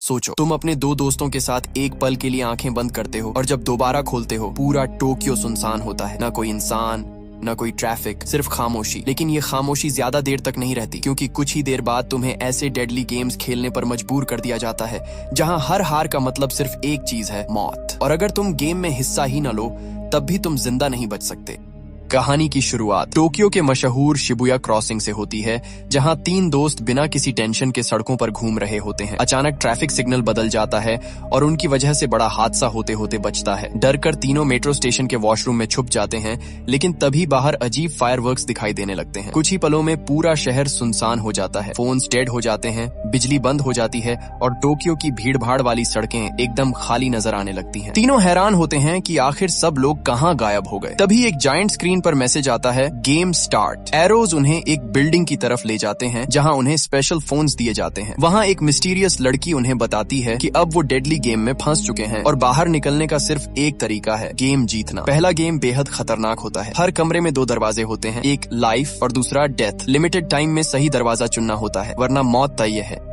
सोचो, तुम अपने दो दोस्तों के साथ एक पल के लिए आंखें बंद करते हो और जब दोबारा खोलते हो पूरा टोक्यो सुनसान होता है। ना कोई इंसान, ना कोई ट्रैफिक, सिर्फ खामोशी। लेकिन ये खामोशी ज्यादा देर तक नहीं रहती, क्योंकि कुछ ही देर बाद तुम्हें ऐसे डेडली गेम्स खेलने पर मजबूर कर दिया जाता है जहां हर हार का मतलब सिर्फ एक चीज है, मौत। और अगर तुम गेम में हिस्सा ही न लो तब भी तुम जिंदा नहीं बच सकते। कहानी की शुरुआत टोक्यो के मशहूर शिबुया क्रॉसिंग से होती है, जहां तीन दोस्त बिना किसी टेंशन के सड़कों पर घूम रहे होते हैं। अचानक ट्रैफिक सिग्नल बदल जाता है और उनकी वजह से बड़ा हादसा होते होते बचता है। डर कर तीनों मेट्रो स्टेशन के वॉशरूम में छुप जाते हैं, लेकिन तभी बाहर अजीब फायरवर्क्स दिखाई देने लगते हैं। कुछ ही पलों में पूरा शहर सुनसान हो जाता है, फोन्स डेड हो जाते हैं, बिजली बंद हो जाती है और टोक्यो की भीड़ भाड़ वाली सड़कें एकदम खाली नजर आने लगती हैं। तीनों हैरान होते हैं कि आखिर सब लोग कहाँ गायब हो गए। तभी एक जायंट स्क्रीन पर मैसेज आता है, गेम स्टार्ट। एरोज उन्हें एक बिल्डिंग की तरफ ले जाते हैं जहां उन्हें स्पेशल फोन्स दिए जाते हैं। वहां एक मिस्टीरियस लड़की उन्हें बताती है कि अब वो डेडली गेम में फंस चुके हैं और बाहर निकलने का सिर्फ एक तरीका है, गेम जीतना। पहला गेम बेहद खतरनाक होता है। हर कमरे में दो दरवाजे होते हैं, एक लाइफ और दूसरा डेथ। लिमिटेड टाइम में सही दरवाजा चुनना होता है, वरना मौत तय है।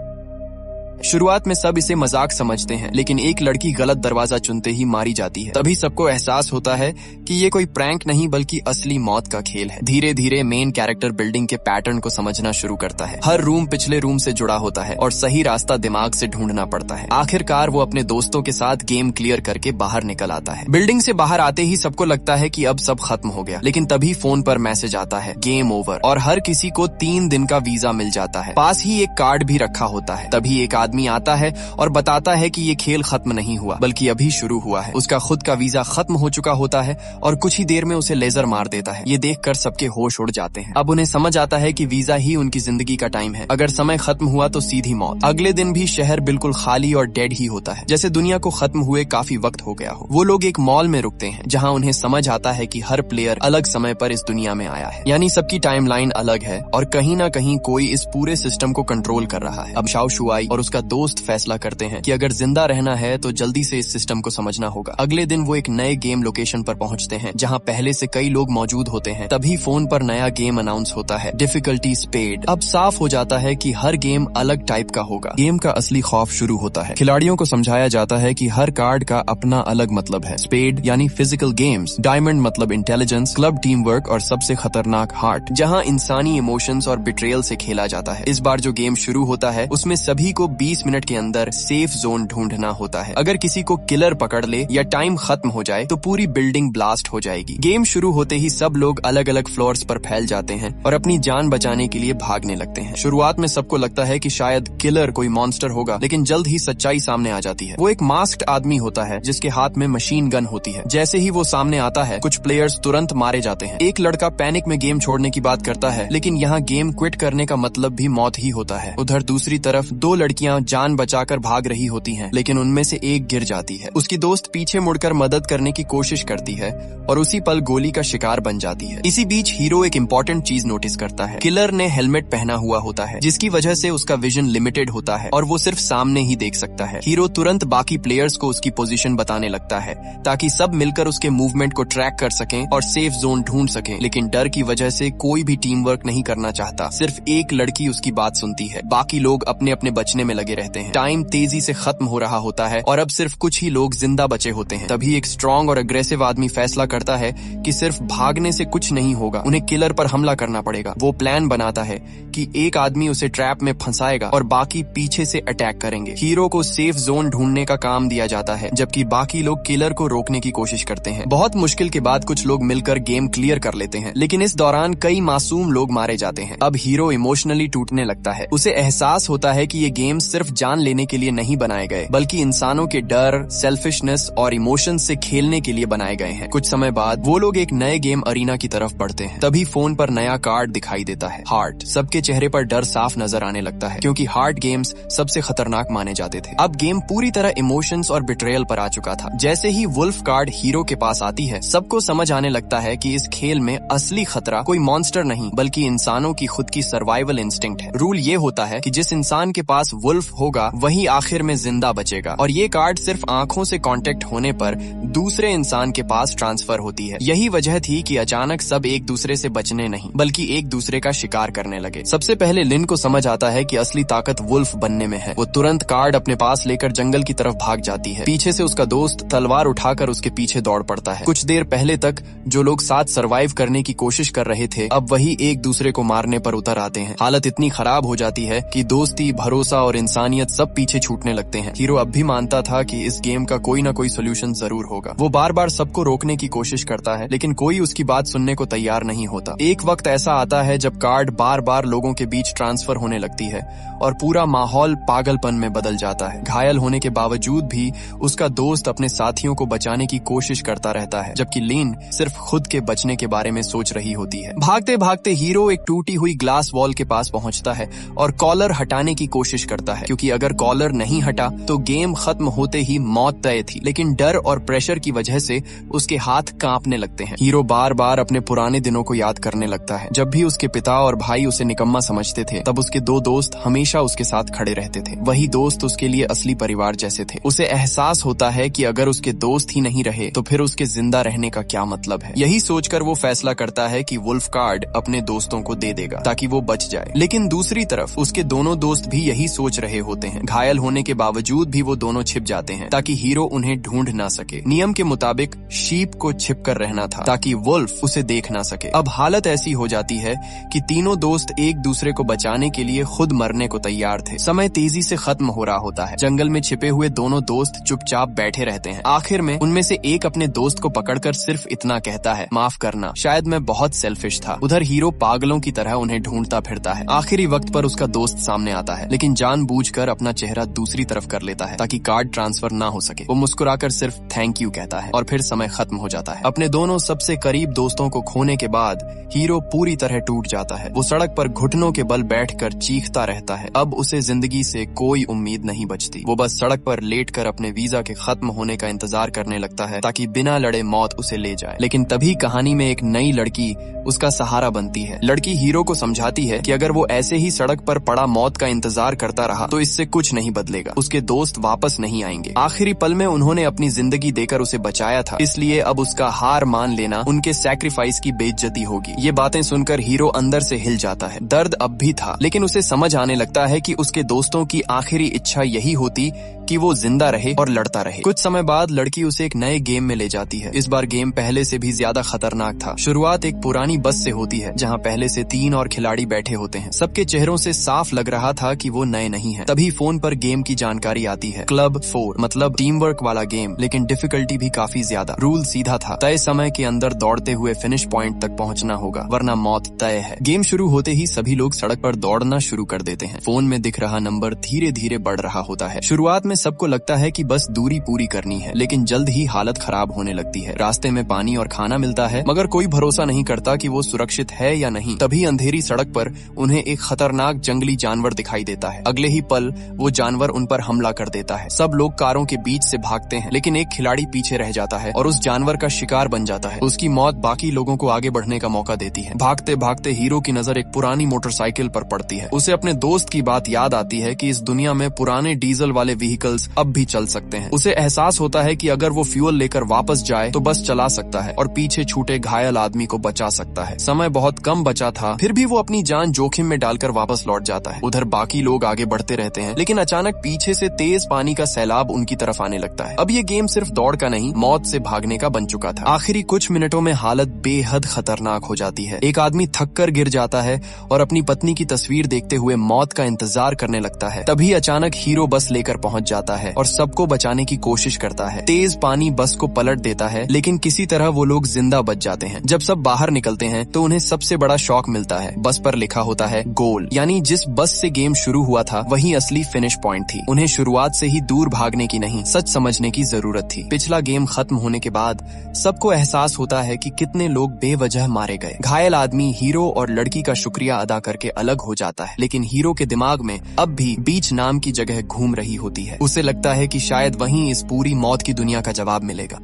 शुरुआत में सब इसे मजाक समझते हैं, लेकिन एक लड़की गलत दरवाजा चुनते ही मारी जाती है। तभी सबको एहसास होता है कि ये कोई प्रैंक नहीं बल्कि असली मौत का खेल है। धीरे धीरे मेन कैरेक्टर बिल्डिंग के पैटर्न को समझना शुरू करता है। हर रूम पिछले रूम से जुड़ा होता है और सही रास्ता दिमाग से ढूंढना पड़ता है। आखिरकार वो अपने दोस्तों के साथ गेम क्लियर करके बाहर निकल आता है। बिल्डिंग से बाहर आते ही सबको लगता है कि अब सब खत्म हो गया, लेकिन तभी फोन पर मैसेज आता है, गेम ओवर, और हर किसी को 3 दिन का वीजा मिल जाता है। पास ही एक कार्ड भी रखा होता है। तभी एक आदमी आता है और बताता है कि ये खेल खत्म नहीं हुआ बल्कि अभी शुरू हुआ है। उसका खुद का वीजा खत्म हो चुका होता है और कुछ ही देर में उसे लेजर मार देता है। ये देखकर सबके होश उड़ जाते हैं। अब उन्हें समझ आता है कि वीजा ही उनकी जिंदगी का टाइम है। अगर समय खत्म हुआ तो सीधी मौत। अगले दिन भी शहर बिल्कुल खाली और डेड ही होता है, जैसे दुनिया को खत्म हुए काफी वक्त हो गया हो। वो लोग एक मॉल में रुकते हैं जहाँ उन्हें समझ आता है कि हर प्लेयर अलग समय पर इस दुनिया में आया है, यानी सबकी टाइमलाइन अलग है और कहीं ना कहीं कोई इस पूरे सिस्टम को कंट्रोल कर रहा है। अब शाओ शुआई और उसका दोस्त फैसला करते हैं कि अगर जिंदा रहना है तो जल्दी से इस सिस्टम को समझना होगा। अगले दिन वो एक नए गेम लोकेशन पर पहुंचते हैं जहां पहले से कई लोग मौजूद होते हैं। तभी फोन पर नया गेम अनाउंस होता है, डिफिकल्टी स्पेड। अब साफ हो जाता है कि हर गेम अलग टाइप का होगा। गेम का असली खौफ शुरू होता है। खिलाड़ियों को समझाया जाता है कि हर कार्ड का अपना अलग मतलब है। स्पेड यानी फिजिकल गेम्स, डायमंड मतलब इंटेलिजेंस, क्लब टीम वर्क और सबसे खतरनाक हार्ट, जहाँ इंसानी इमोशंस और बिट्रेयल से खेला जाता है। इस बार जो गेम शुरू होता है उसमें सभी को 20 मिनट के अंदर सेफ जोन ढूंढना होता है। अगर किसी को किलर पकड़ ले या टाइम खत्म हो जाए तो पूरी बिल्डिंग ब्लास्ट हो जाएगी। गेम शुरू होते ही सब लोग अलग अलग फ्लोर्स पर फैल जाते हैं और अपनी जान बचाने के लिए भागने लगते हैं। शुरुआत में सबको लगता है कि शायद किलर कोई मॉन्स्टर होगा, लेकिन जल्द ही सच्चाई सामने आ जाती है। वो एक मास्क्ड आदमी होता है जिसके हाथ में मशीन गन होती है। जैसे ही वो सामने आता है कुछ प्लेयर्स तुरंत मारे जाते हैं। एक लड़का पैनिक में गेम छोड़ने की बात करता है, लेकिन यहाँ गेम क्विट करने का मतलब भी मौत ही होता है। उधर दूसरी तरफ 2 लड़कियां जान बचाकर भाग रही होती हैं, लेकिन उनमें से एक गिर जाती है। उसकी दोस्त पीछे मुड़कर मदद करने की कोशिश करती है और उसी पल गोली का शिकार बन जाती है। इसी बीच हीरो एक इम्पोर्टेंट चीज नोटिस करता है। किलर ने हेलमेट पहना हुआ होता है, जिसकी वजह से उसका विजन लिमिटेड होता है और वो सिर्फ सामने ही देख सकता है। हीरो तुरंत बाकी प्लेयर्स को उसकी पोजीशन बताने लगता है ताकि सब मिलकर उसके मूवमेंट को ट्रैक कर सकें और सेफ जोन ढूंढ सकें, लेकिन डर की वजह से कोई भी टीम वर्क नहीं करना चाहता। सिर्फ एक लड़की उसकी बात सुनती है, बाकी लोग अपने अपने बचने में लगे रहते हैं। टाइम तेजी से खत्म हो रहा होता है और अब सिर्फ कुछ ही लोग जिंदा बचे होते हैं। तभी एक स्ट्रॉन्ग और अग्रेसिव आदमी फैसला करता है कि सिर्फ भागने से कुछ नहीं होगा, उन्हें किलर पर हमला करना पड़ेगा। वो प्लान बनाता है कि एक आदमी उसे ट्रैप में फंसाएगा और बाकी पीछे से अटैक करेंगे। हीरो को सेफ जोन ढूंढने का काम दिया जाता है, जबकि बाकी लोग किलर को रोकने की कोशिश करते हैं। बहुत मुश्किल के बाद कुछ लोग मिलकर गेम क्लियर कर लेते हैं, लेकिन इस दौरान कई मासूम लोग मारे जाते हैं। अब हीरो इमोशनली टूटने लगता है। उसे एहसास होता है कि ये गेम सिर्फ जान लेने के लिए नहीं बनाए गए, बल्कि इंसानों के डर, सेल्फिशनेस और इमोशन से खेलने के लिए बनाए गए हैं। कुछ समय बाद वो लोग एक नए गेम अरीना की तरफ बढ़ते हैं। तभी फोन पर नया कार्ड दिखाई देता है, हार्ट। सबके चेहरे पर डर साफ नजर आने लगता है, क्योंकि हार्ट गेम्स सबसे खतरनाक माने जाते थे। अब गेम पूरी तरह इमोशंस और बिट्रेयल पर आ चुका था। जैसे ही वुल्फ कार्ड हीरो के पास आती है, सबको समझ आने लगता है कि इस खेल में असली खतरा कोई मॉन्स्टर नहीं बल्कि इंसानों की खुद की सर्वाइवल इंस्टिंक्ट है। रूल ये होता है कि जिस इंसान के पास वुल्फ वुल्फ होगा वही आखिर में जिंदा बचेगा, और ये कार्ड सिर्फ आंखों से कांटेक्ट होने पर दूसरे इंसान के पास ट्रांसफर होती है। यही वजह थी कि अचानक सब एक दूसरे से बचने नहीं बल्कि एक दूसरे का शिकार करने लगे। सबसे पहले लिन को समझ आता है कि असली ताकत वुल्फ बनने में है। वो तुरंत कार्ड अपने पास लेकर जंगल की तरफ भाग जाती है। पीछे से उसका दोस्त तलवार उठाकर उसके पीछे दौड़ पड़ता है। कुछ देर पहले तक जो लोग साथ सरवाइव करने की कोशिश कर रहे थे, अब वही एक दूसरे को मारने पर उतर आते हैं। हालत इतनी खराब हो जाती है कि दोस्ती, भरोसा और इंसानियत सब पीछे छूटने लगते हैं। हीरो अब भी मानता था कि इस गेम का कोई ना कोई सोल्यूशन जरूर होगा। वो बार बार सबको रोकने की कोशिश करता है, लेकिन कोई उसकी बात सुनने को तैयार नहीं होता। एक वक्त ऐसा आता है जब कार्ड बार बार लोगों के बीच ट्रांसफर होने लगती है और पूरा माहौल पागलपन में बदल जाता है। घायल होने के बावजूद भी उसका दोस्त अपने साथियों को बचाने की कोशिश करता रहता है, जबकि लिन सिर्फ खुद के बचने के बारे में सोच रही होती है। भागते भागते हीरो एक टूटी हुई ग्लास वॉल के पास पहुंचता है और कॉलर हटाने की कोशिश करता है, क्योंकि अगर कॉलर नहीं हटा तो गेम खत्म होते ही मौत तय थी। लेकिन डर और प्रेशर की वजह से उसके हाथ कांपने लगते हैं। हीरो बार बार अपने पुराने दिनों को याद करने लगता है। जब भी उसके पिता और भाई उसे निकम्मा समझते थे, तब उसके दो दोस्त हमेशा उसके साथ खड़े रहते थे। वही दोस्त उसके लिए असली परिवार जैसे थे। उसे एहसास होता है कि अगर उसके दोस्त ही नहीं रहे तो फिर उसके जिंदा रहने का क्या मतलब है। यही सोचकर वो फैसला करता है कि वुल्फ कार्ड अपने दोस्तों को दे देगा ताकि वो बच जाए। लेकिन दूसरी तरफ उसके दोनों दोस्त भी यही सोच रहे होते हैं। घायल होने के बावजूद भी वो दोनों छिप जाते हैं ताकि हीरो उन्हें ढूंढ ना सके। नियम के मुताबिक शीप को छिप कर रहना था ताकि वुल्फ उसे देख ना सके। अब हालत ऐसी हो जाती है कि तीनों दोस्त एक दूसरे को बचाने के लिए खुद मरने को तैयार थे। समय तेजी से खत्म हो रहा होता है। जंगल में छिपे हुए दोनों दोस्त चुपचाप बैठे रहते हैं। आखिर में उनमें से एक अपने दोस्त को पकड़कर सिर्फ इतना कहता है, माफ करना, शायद मैं बहुत सेल्फिश था। उधर हीरो पागलों की तरह उन्हें ढूंढता फिरता है। आखिरी वक्त पर उसका दोस्त सामने आता है, लेकिन जानबूझकर अपना चेहरा दूसरी तरफ कर लेता है ताकि कार्ड ट्रांसफर ना हो सके। वो मुस्कुराकर सिर्फ थैंक यू कहता है और फिर समय खत्म हो जाता है। अपने दोनों सबसे करीब दोस्तों को खोने के बाद हीरो पूरी तरह टूट जाता है। वो सड़क पर घुटनों के बल बैठकर चीखता रहता है। अब उसे जिंदगी से कोई उम्मीद नहीं बचती। वो बस सड़क पर लेटकर अपने वीजा के खत्म होने का इंतजार करने लगता है ताकि बिना लड़े मौत उसे ले जाए। लेकिन तभी कहानी में एक नई लड़की उसका सहारा बनती है। लड़की हीरो को समझाती है कि अगर वो ऐसे ही सड़क पर पड़ा मौत का इंतजार करता रहा तो इससे कुछ नहीं बदलेगा। उसके दोस्त वापस नहीं आएंगे। आखिरी पल में उन्होंने अपनी जिंदगी देकर उसे बचाया था, इसलिए अब उसका हार मान लेना उनके सैक्रिफाइस की बेइज्जती होगी। ये बातें सुनकर हीरो अंदर से हिल जाता है। दर्द अब भी था, लेकिन उसे समझ आने लगता है कि उसके दोस्तों की आखिरी इच्छा यही होती कि वो जिंदा रहे और लड़ता रहे। कुछ समय बाद लड़की उसे एक नए गेम में ले जाती है। इस बार गेम पहले से भी ज्यादा खतरनाक था। शुरुआत एक पुरानी बस से होती है जहां पहले से 3 और खिलाड़ी बैठे होते हैं। सबके चेहरों से साफ लग रहा था कि वो नए नहीं हैं। तभी फोन पर गेम की जानकारी आती है। क्लब 4 मतलब टीम वर्क वाला गेम, लेकिन डिफिकल्टी भी काफी ज्यादा। रूल सीधा था, तय समय के अंदर दौड़ते हुए फिनिश पॉइंट तक पहुंचना होगा वरना मौत तय है। गेम शुरू होते ही सभी लोग सड़क पर दौड़ना शुरू कर देते हैं। फोन में दिख रहा नंबर धीरे धीरे बढ़ रहा होता है। शुरुआत में सबको लगता है कि बस दूरी पूरी करनी है, लेकिन जल्द ही हालत खराब होने लगती है। रास्ते में पानी और खाना मिलता है, मगर कोई भरोसा नहीं करता कि वो सुरक्षित है या नहीं। तभी अंधेरी सड़क पर उन्हें एक खतरनाक जंगली जानवर दिखाई देता है। अगले ही पल वो जानवर उन पर हमला कर देता है। सब लोग कारों के बीच से भागते हैं, लेकिन एक खिलाड़ी पीछे रह जाता है और उस जानवर का शिकार बन जाता है। उसकी मौत बाकी लोगों को आगे बढ़ने का मौका देती है। भागते भागते हीरो की नजर एक पुरानी मोटरसाइकिल पर पड़ती है। उसे अपने दोस्त की बात याद आती है कि इस दुनिया में पुराने डीजल वाले व्हीकल्स अब भी चल सकते हैं। उसे एहसास होता है कि अगर वो फ्यूल लेकर वापस जाए तो बस चला सकता है और पीछे छूटे घायल आदमी को बचा सकता है। समय बहुत कम बचा था, फिर भी वो अपनी जान जोखिम में डालकर वापस लौट जाता है। उधर बाकी लोग आगे बढ़ते रहते हैं, लेकिन अचानक पीछे से तेज पानी का सैलाब उनकी तरफ आने लगता है। अब ये गेम सिर्फ दौड़ का नहीं, मौत से भागने का बन चुका था। आखिरी कुछ मिनटों में हालत बेहद खतरनाक हो जाती है। एक आदमी थककर गिर जाता है और अपनी पत्नी की तस्वीर देखते हुए मौत का इंतजार करने लगता है। तभी अचानक हीरो बस लेकर पहुंच जाता है और सबको बचाने की कोशिश करता है। तेज पानी बस को पलट देता है, लेकिन किसी तरह वो लोग जिंदा बच जाते हैं। जब सब बाहर निकलते हैं तो उन्हें सबसे बड़ा शॉक मिलता है। बस पर लिखा होता है गोल, यानी जिस बस से गेम शुरू हुआ था वही असली फिनिश पॉइंट थी। उन्हें शुरुआत से ही दूर भागने की नहीं, सच समझने की जरूरत थी। पिछला गेम खत्म होने के बाद सबको एहसास होता है कि कितने लोग बेवजह मारे गए। घायल आदमी हीरो और लड़की का शुक्रिया अदा करके अलग हो जाता है, लेकिन हीरो के दिमाग में अब भी बीच नाम की जगह घूम रही होती है। उसे लगता है कि शायद वहीं इस पूरी मौत की दुनिया का जवाब मिलेगा।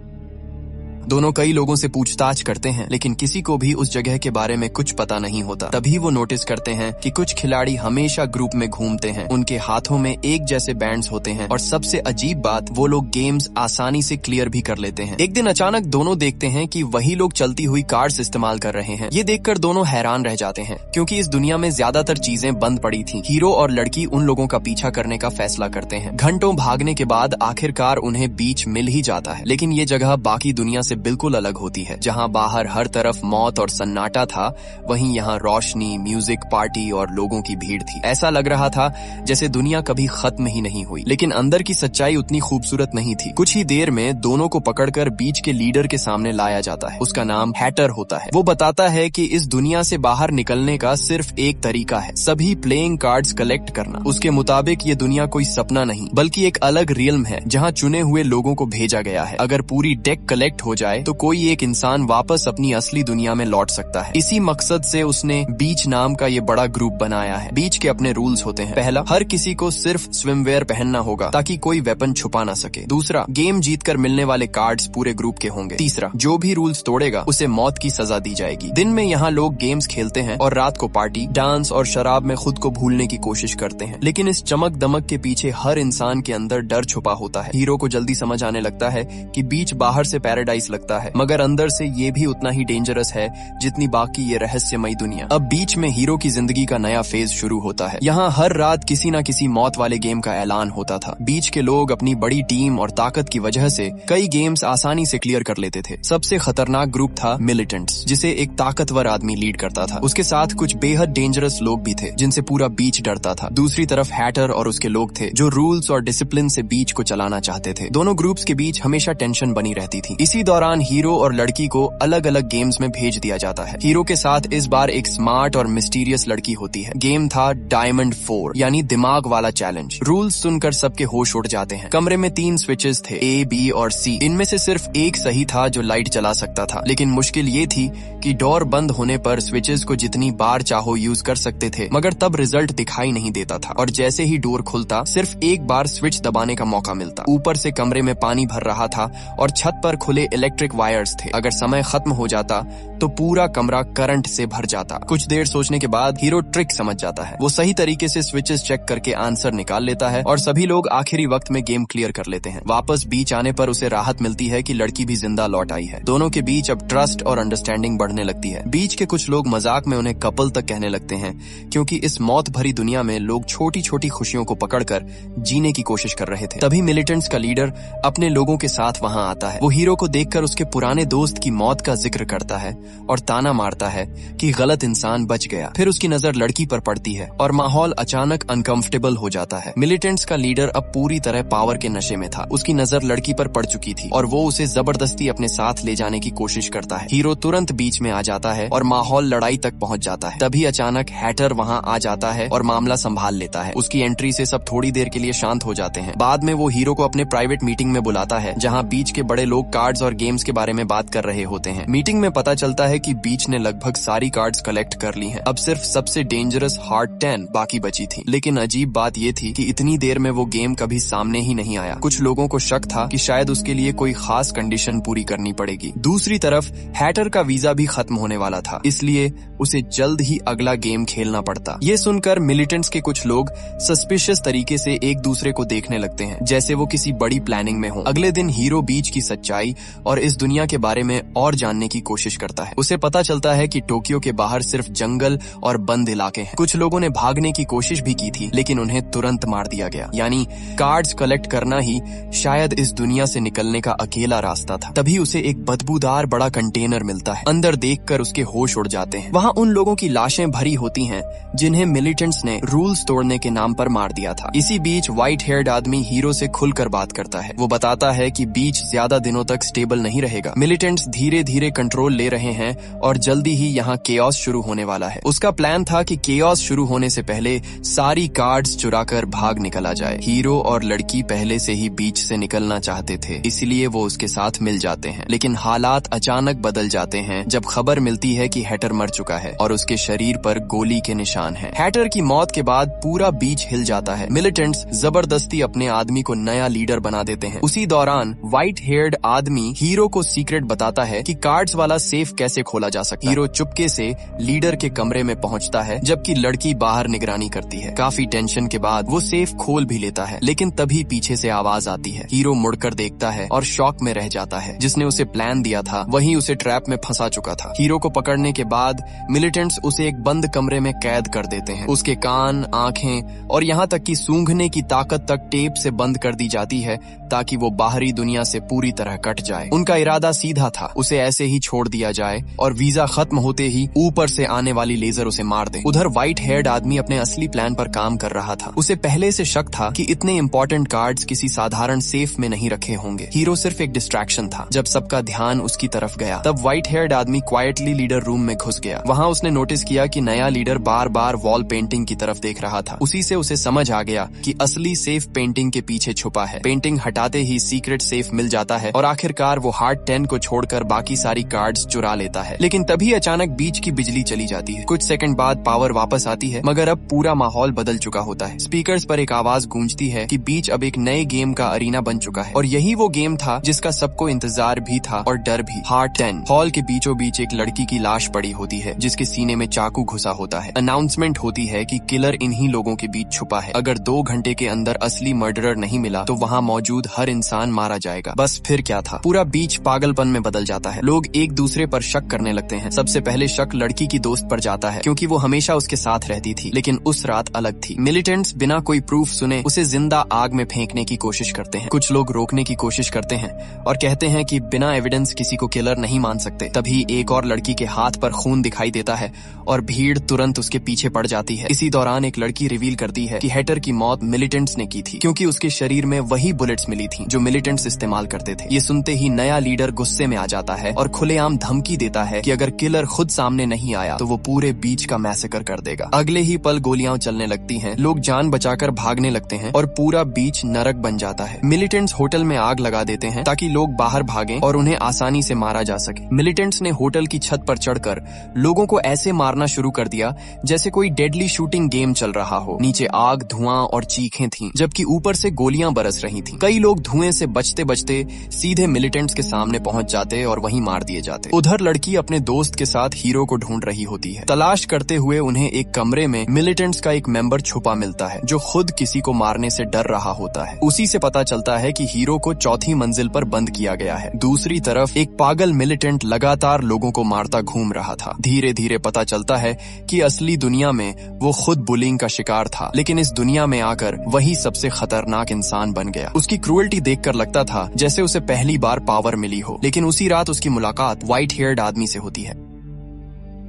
दोनों कई लोगों से पूछताछ करते हैं, लेकिन किसी को भी उस जगह के बारे में कुछ पता नहीं होता। तभी वो नोटिस करते हैं कि कुछ खिलाड़ी हमेशा ग्रुप में घूमते हैं, उनके हाथों में एक जैसे बैंड्स होते हैं और सबसे अजीब बात, वो लोग गेम्स आसानी से क्लियर भी कर लेते हैं। एक दिन अचानक दोनों देखते हैं कि वही लोग चलती हुई कार्ड्स इस्तेमाल कर रहे हैं। ये देखकर दोनों हैरान रह जाते हैं, क्योंकि इस दुनिया में ज्यादातर चीजें बंद पड़ी थी। हीरो और लड़की उन लोगों का पीछा करने का फैसला करते हैं। घंटों भागने के बाद आखिरकार उन्हें बीच मिल ही जाता है, लेकिन ये जगह बाकी दुनिया से बिल्कुल अलग होती है। जहाँ बाहर हर तरफ मौत और सन्नाटा था, वहीं यहाँ रोशनी, म्यूजिक, पार्टी और लोगों की भीड़ थी। ऐसा लग रहा था जैसे दुनिया कभी खत्म ही नहीं हुई। लेकिन अंदर की सच्चाई उतनी खूबसूरत नहीं थी। कुछ ही देर में दोनों को पकड़कर बीच के लीडर के सामने लाया जाता है। उसका नाम हैटर होता है। वो बताता है कि इस दुनिया से बाहर निकलने का सिर्फ एक तरीका है, सभी प्लेइंग कार्ड्स कलेक्ट करना। उसके मुताबिक ये दुनिया कोई सपना नहीं, बल्कि एक अलग रियल्म है, जहाँ चुने हुए लोगों को भेजा गया है। अगर पूरी डेक कलेक्ट हो जाए तो कोई एक इंसान वापस अपनी असली दुनिया में लौट सकता है। इसी मकसद से उसने बीच नाम का ये बड़ा ग्रुप बनाया है। बीच के अपने रूल्स होते हैं। पहला, हर किसी को सिर्फ स्विमवेयर पहनना होगा ताकि कोई वेपन छुपा ना सके। दूसरा, गेम जीतकर मिलने वाले कार्ड्स पूरे ग्रुप के होंगे। तीसरा, जो भी रूल्स तोड़ेगा उसे मौत की सजा दी जाएगी। दिन में यहाँ लोग गेम्स खेलते हैं और रात को पार्टी, डांस और शराब में खुद को भूलने की कोशिश करते हैं। लेकिन इस चमक दमक के पीछे हर इंसान के अंदर डर छुपा होता है। हीरो को जल्दी समझ आने लगता है कि बीच बाहर से पैराडाइज लगता है, मगर अंदर से ये भी उतना ही डेंजरस है जितनी बाकी ये रहस्यमयी दुनिया। अब बीच में हीरो की जिंदगी का नया फेज शुरू होता है। यहाँ हर रात किसी न किसी मौत वाले गेम का ऐलान होता था। बीच के लोग अपनी बड़ी टीम और ताकत की वजह से कई गेम्स आसानी से क्लियर कर लेते थे। सबसे खतरनाक ग्रुप था मिलिटेंट्स, जिसे एक ताकतवर आदमी लीड करता था। उसके साथ कुछ बेहद डेंजरस लोग भी थे, जिनसे पूरा बीच डरता था। दूसरी तरफ हैटर और उसके लोग थे, जो रूल्स और डिसिप्लिन से बीच को चलाना चाहते थे। दोनों ग्रुप्स के बीच हमेशा टेंशन बनी रहती थी। इसी दौरान हीरो और लड़की को अलग अलग गेम्स में भेज दिया जाता है। हीरो के साथ इस बार एक स्मार्ट और मिस्टीरियस लड़की होती है। गेम था डायमंड 4, यानी दिमाग वाला चैलेंज। रूल्स सुनकर सबके होश उड़ जाते हैं। कमरे में 3 स्विचेस थे, A, B और C। इनमें से सिर्फ एक सही था जो लाइट जला सकता था। लेकिन मुश्किल ये थी कि डोर बंद होने पर स्विचेस को जितनी बार चाहो यूज कर सकते थे, मगर तब रिजल्ट दिखाई नहीं देता था। और जैसे ही डोर खुलता, सिर्फ एक बार स्विच दबाने का मौका मिलता। ऊपर से कमरे में पानी भर रहा था और छत पर खुले इलेक्ट्रिक वायर्स थे। अगर समय खत्म हो जाता तो पूरा कमरा करंट से भर जाता। कुछ देर सोचने के बाद हीरो ट्रिक समझ जाता है। वो सही तरीके से स्विचेस चेक करके आंसर निकाल लेता है और सभी लोग आखिरी वक्त में गेम क्लियर कर लेते हैं। वापस बीच आने पर उसे राहत मिलती है कि लड़की भी जिंदा लौट आई है। दोनों के बीच अब ट्रस्ट और अंडरस्टैंडिंग बढ़ने लगती है। बीच के कुछ लोग मजाक में उन्हें कपल तक कहने लगते हैं, क्योंकि इस मौत भरी दुनिया में लोग छोटी छोटी खुशियों को पकड़कर जीने की कोशिश कर रहे थे। तभी मिलिटेंट्स का लीडर अपने लोगों के साथ वहां आता है। वो हीरो को देखकर उसके पुराने दोस्त की मौत का जिक्र करता है और ताना मारता है कि गलत इंसान बच गया। फिर उसकी नजर लड़की पर पड़ती है और माहौल अचानक अनकंफर्टेबल हो जाता है। मिलिटेंट्स का लीडर अब पूरी तरह पावर के नशे में था। उसकी नजर लड़की पर पड़ चुकी थी और वो उसे जबरदस्ती अपने साथ ले जाने की कोशिश करता है। हीरो तुरंत बीच में आ जाता है और माहौल लड़ाई तक पहुंच जाता है। तभी अचानक हैटर वहां आ जाता है और मामला संभाल लेता है। उसकी एंट्री से सब थोड़ी देर के लिए शांत हो जाते हैं। बाद में वो हीरो को अपने प्राइवेट मीटिंग में बुलाता है, जहां बीच के बड़े लोग कार्ड्स और गेम्स के बारे में बात कर रहे होते हैं। मीटिंग में पता चलता है कि बीच ने लगभग सारी कार्ड्स कलेक्ट कर ली हैं। अब सिर्फ सबसे डेंजरस हार्ड 10 बाकी बची थी। लेकिन अजीब बात ये थी कि इतनी देर में वो गेम कभी सामने ही नहीं आया। कुछ लोगों को शक था कि शायद उसके लिए कोई खास कंडीशन पूरी करनी पड़ेगी। दूसरी तरफ हैटर का वीजा भी खत्म होने वाला था, इसलिए उसे जल्द ही अगला गेम खेलना पड़ता। ये सुनकर मिलिटेंट्स के कुछ लोग सस्पिशियस तरीके से एक दूसरे को देखने लगते हैं, जैसे वो किसी बड़ी प्लानिंग में हो। अगले दिन हीरो बीच की सच्चाई और इस दुनिया के बारे में और जानने की कोशिश करता है। उसे पता चलता है कि टोक्यो के बाहर सिर्फ जंगल और बंद इलाके हैं। कुछ लोगों ने भागने की कोशिश भी की थी, लेकिन उन्हें तुरंत मार दिया गया। यानी कार्ड्स कलेक्ट करना ही शायद इस दुनिया से निकलने का अकेला रास्ता था। तभी उसे एक बदबूदार बड़ा कंटेनर मिलता है। अंदर देखकर उसके होश उड़ जाते हैं। वहाँ उन लोगों की लाशें भरी होती हैं जिन्हें मिलिटेंट्स ने रूल्स तोड़ने के नाम पर मार दिया था। इसी बीच व्हाइट हेयर्ड आदमी हीरो से खुलकर बात करता है। वो बताता है कि बीच ज्यादा दिनों तक स्टेबल नहीं रहेगा। मिलिटेंट्स धीरे धीरे कंट्रोल ले रहे हैं और जल्दी ही यहाँ केओस शुरू होने वाला है। उसका प्लान था कि केओस शुरू होने से पहले सारी कार्ड्स चुराकर भाग निकला जाए। हीरो और लड़की पहले से ही बीच से निकलना चाहते थे, इसलिए वो उसके साथ मिल जाते हैं। लेकिन हालात अचानक बदल जाते हैं जब खबर मिलती है कि हैटर मर चुका है और उसके शरीर पर गोली के निशान हैं। हैटर की मौत के बाद पूरा बीच हिल जाता है। मिलिटेंट्स जबरदस्ती अपने आदमी को नया लीडर बना देते हैं। उसी दौरान व्हाइट हेयर्ड आदमी हीरो हीरो को सीक्रेट बताता है कि कार्ड्स वाला सेफ कैसे खोला जा सकता है। हीरो चुपके से लीडर के कमरे में पहुंचता है जबकि लड़की बाहर निगरानी करती है। काफी टेंशन के बाद वो सेफ खोल भी लेता है, लेकिन तभी पीछे से आवाज आती है। हीरो मुड़कर देखता है और शॉक में रह जाता है। जिसने उसे प्लान दिया था वही उसे ट्रैप में फंसा चुका था। हीरो को पकड़ने के बाद मिलिटेंट्स उसे एक बंद कमरे में कैद कर देते हैं। उसके कान, आंखें और यहाँ तक कि सूंघने की ताकत तक टेप से बंद कर दी जाती है ताकि वो बाहरी दुनिया से पूरी तरह कट जाए। उनका इरादा सीधा था, उसे ऐसे ही छोड़ दिया जाए और वीजा खत्म होते ही ऊपर से आने वाली लेजर उसे मार दे। उधर व्हाइट हेयर्ड आदमी अपने असली प्लान पर काम कर रहा था। उसे पहले से शक था कि इतने इंपॉर्टेंट कार्ड्स किसी साधारण सेफ में नहीं रखे होंगे। हीरो सिर्फ एक डिस्ट्रैक्शन था। जब सबका ध्यान उसकी तरफ गया तब व्हाइट हेयर्ड आदमी क्वाइटली लीडर रूम में घुस गया। वहाँ उसने नोटिस किया कि नया लीडर बार बार वॉल पेंटिंग की तरफ देख रहा था। उसी से उसे समझ आ गया कि असली सेफ पेंटिंग के पीछे छुपा है। पेंटिंग हटाते ही सीक्रेट सेफ मिल जाता है और आखिरकार वो हार्ड 10 को छोड़कर बाकी सारी कार्ड्स चुरा लेता है। लेकिन तभी अचानक बीच की बिजली चली जाती है। कुछ सेकंड बाद पावर वापस आती है, मगर अब पूरा माहौल बदल चुका होता है। स्पीकर्स पर एक आवाज गूंजती है कि बीच अब एक नए गेम का अरीना बन चुका है और यही वो गेम था जिसका सबको इंतजार भी था और डर भी। हार्ड 10 हॉल के बीचों बीच एक लड़की की लाश पड़ी होती है जिसके सीने में चाकू घुसा होता है। अनाउंसमेंट होती है कि किलर इन्हीं लोगों के बीच छुपा है। अगर 2 घंटे के अंदर असली मर्डरर नहीं मिला तो वहाँ मौजूद हर इंसान मारा जाएगा। बस फिर क्या था, पूरा बीच पागलपन में बदल जाता है। लोग एक दूसरे पर शक करने लगते हैं। सबसे पहले शक लड़की की दोस्त पर जाता है क्योंकि वो हमेशा उसके साथ रहती थी, लेकिन उस रात अलग थी। मिलिटेंट्स बिना कोई प्रूफ सुने उसे जिंदा आग में फेंकने की कोशिश करते हैं। कुछ लोग रोकने की कोशिश करते हैं और कहते हैं कि बिना एविडेंस किसी को किलर नहीं मान सकते। तभी एक और लड़की के हाथ पर खून दिखाई देता है और भीड़ तुरंत उसके पीछे पड़ जाती है। इसी दौरान एक लड़की रिवील करती है कि हैटर की मौत मिलिटेंट्स ने की थी क्योंकि उसके शरीर में वही बुलेट्स मिली थी जो मिलिटेंट्स इस्तेमाल करते थे। ये सुनते ही नया लीडर गुस्से में आ जाता है और खुलेआम धमकी देता है कि अगर किलर खुद सामने नहीं आया तो वो पूरे बीच का मैसेकर कर देगा। अगले ही पल गोलियां चलने लगती हैं, लोग जान बचाकर भागने लगते हैं और पूरा बीच नरक बन जाता है। मिलिटेंट्स होटल में आग लगा देते हैं ताकि लोग बाहर भागें और उन्हें आसानी से मारा जा सके। मिलिटेंट्स ने होटल की छत पर चढ़कर लोगों को ऐसे मारना शुरू कर दिया जैसे कोई डेडली शूटिंग गेम चल रहा हो। नीचे आग, धुआं और चीखें थीं, जबकि ऊपर से गोलियां बरस रही थीं। कई लोग धुएं से बचते बचते सीधे मिलिटेंट्स के सामने पहुंच जाते और वहीं मार दिए जाते। उधर लड़की अपने दोस्त के साथ हीरो को ढूंढ रही होती है। तलाश करते हुए उन्हें एक कमरे में मिलिटेंट्स का एक मेंबर छुपा मिलता है जो खुद किसी को मारने से डर रहा होता है। उसी से पता चलता है कि हीरो को 4थी मंजिल पर बंद किया गया है। दूसरी तरफ एक पागल मिलिटेंट लगातार लोगों को मारता घूम रहा था। धीरे धीरे पता चलता है कि असली दुनिया में वो खुद बुलिंग का शिकार था, लेकिन इस दुनिया में आकर वही सबसे खतरनाक इंसान बन गया। उसकी क्रूएल्टी देखकर लगता था जैसे उसे पहली बार पावर मिली हो, लेकिन उसी रात उसकी मुलाकात व्हाइट हेयर्ड आदमी से होती है।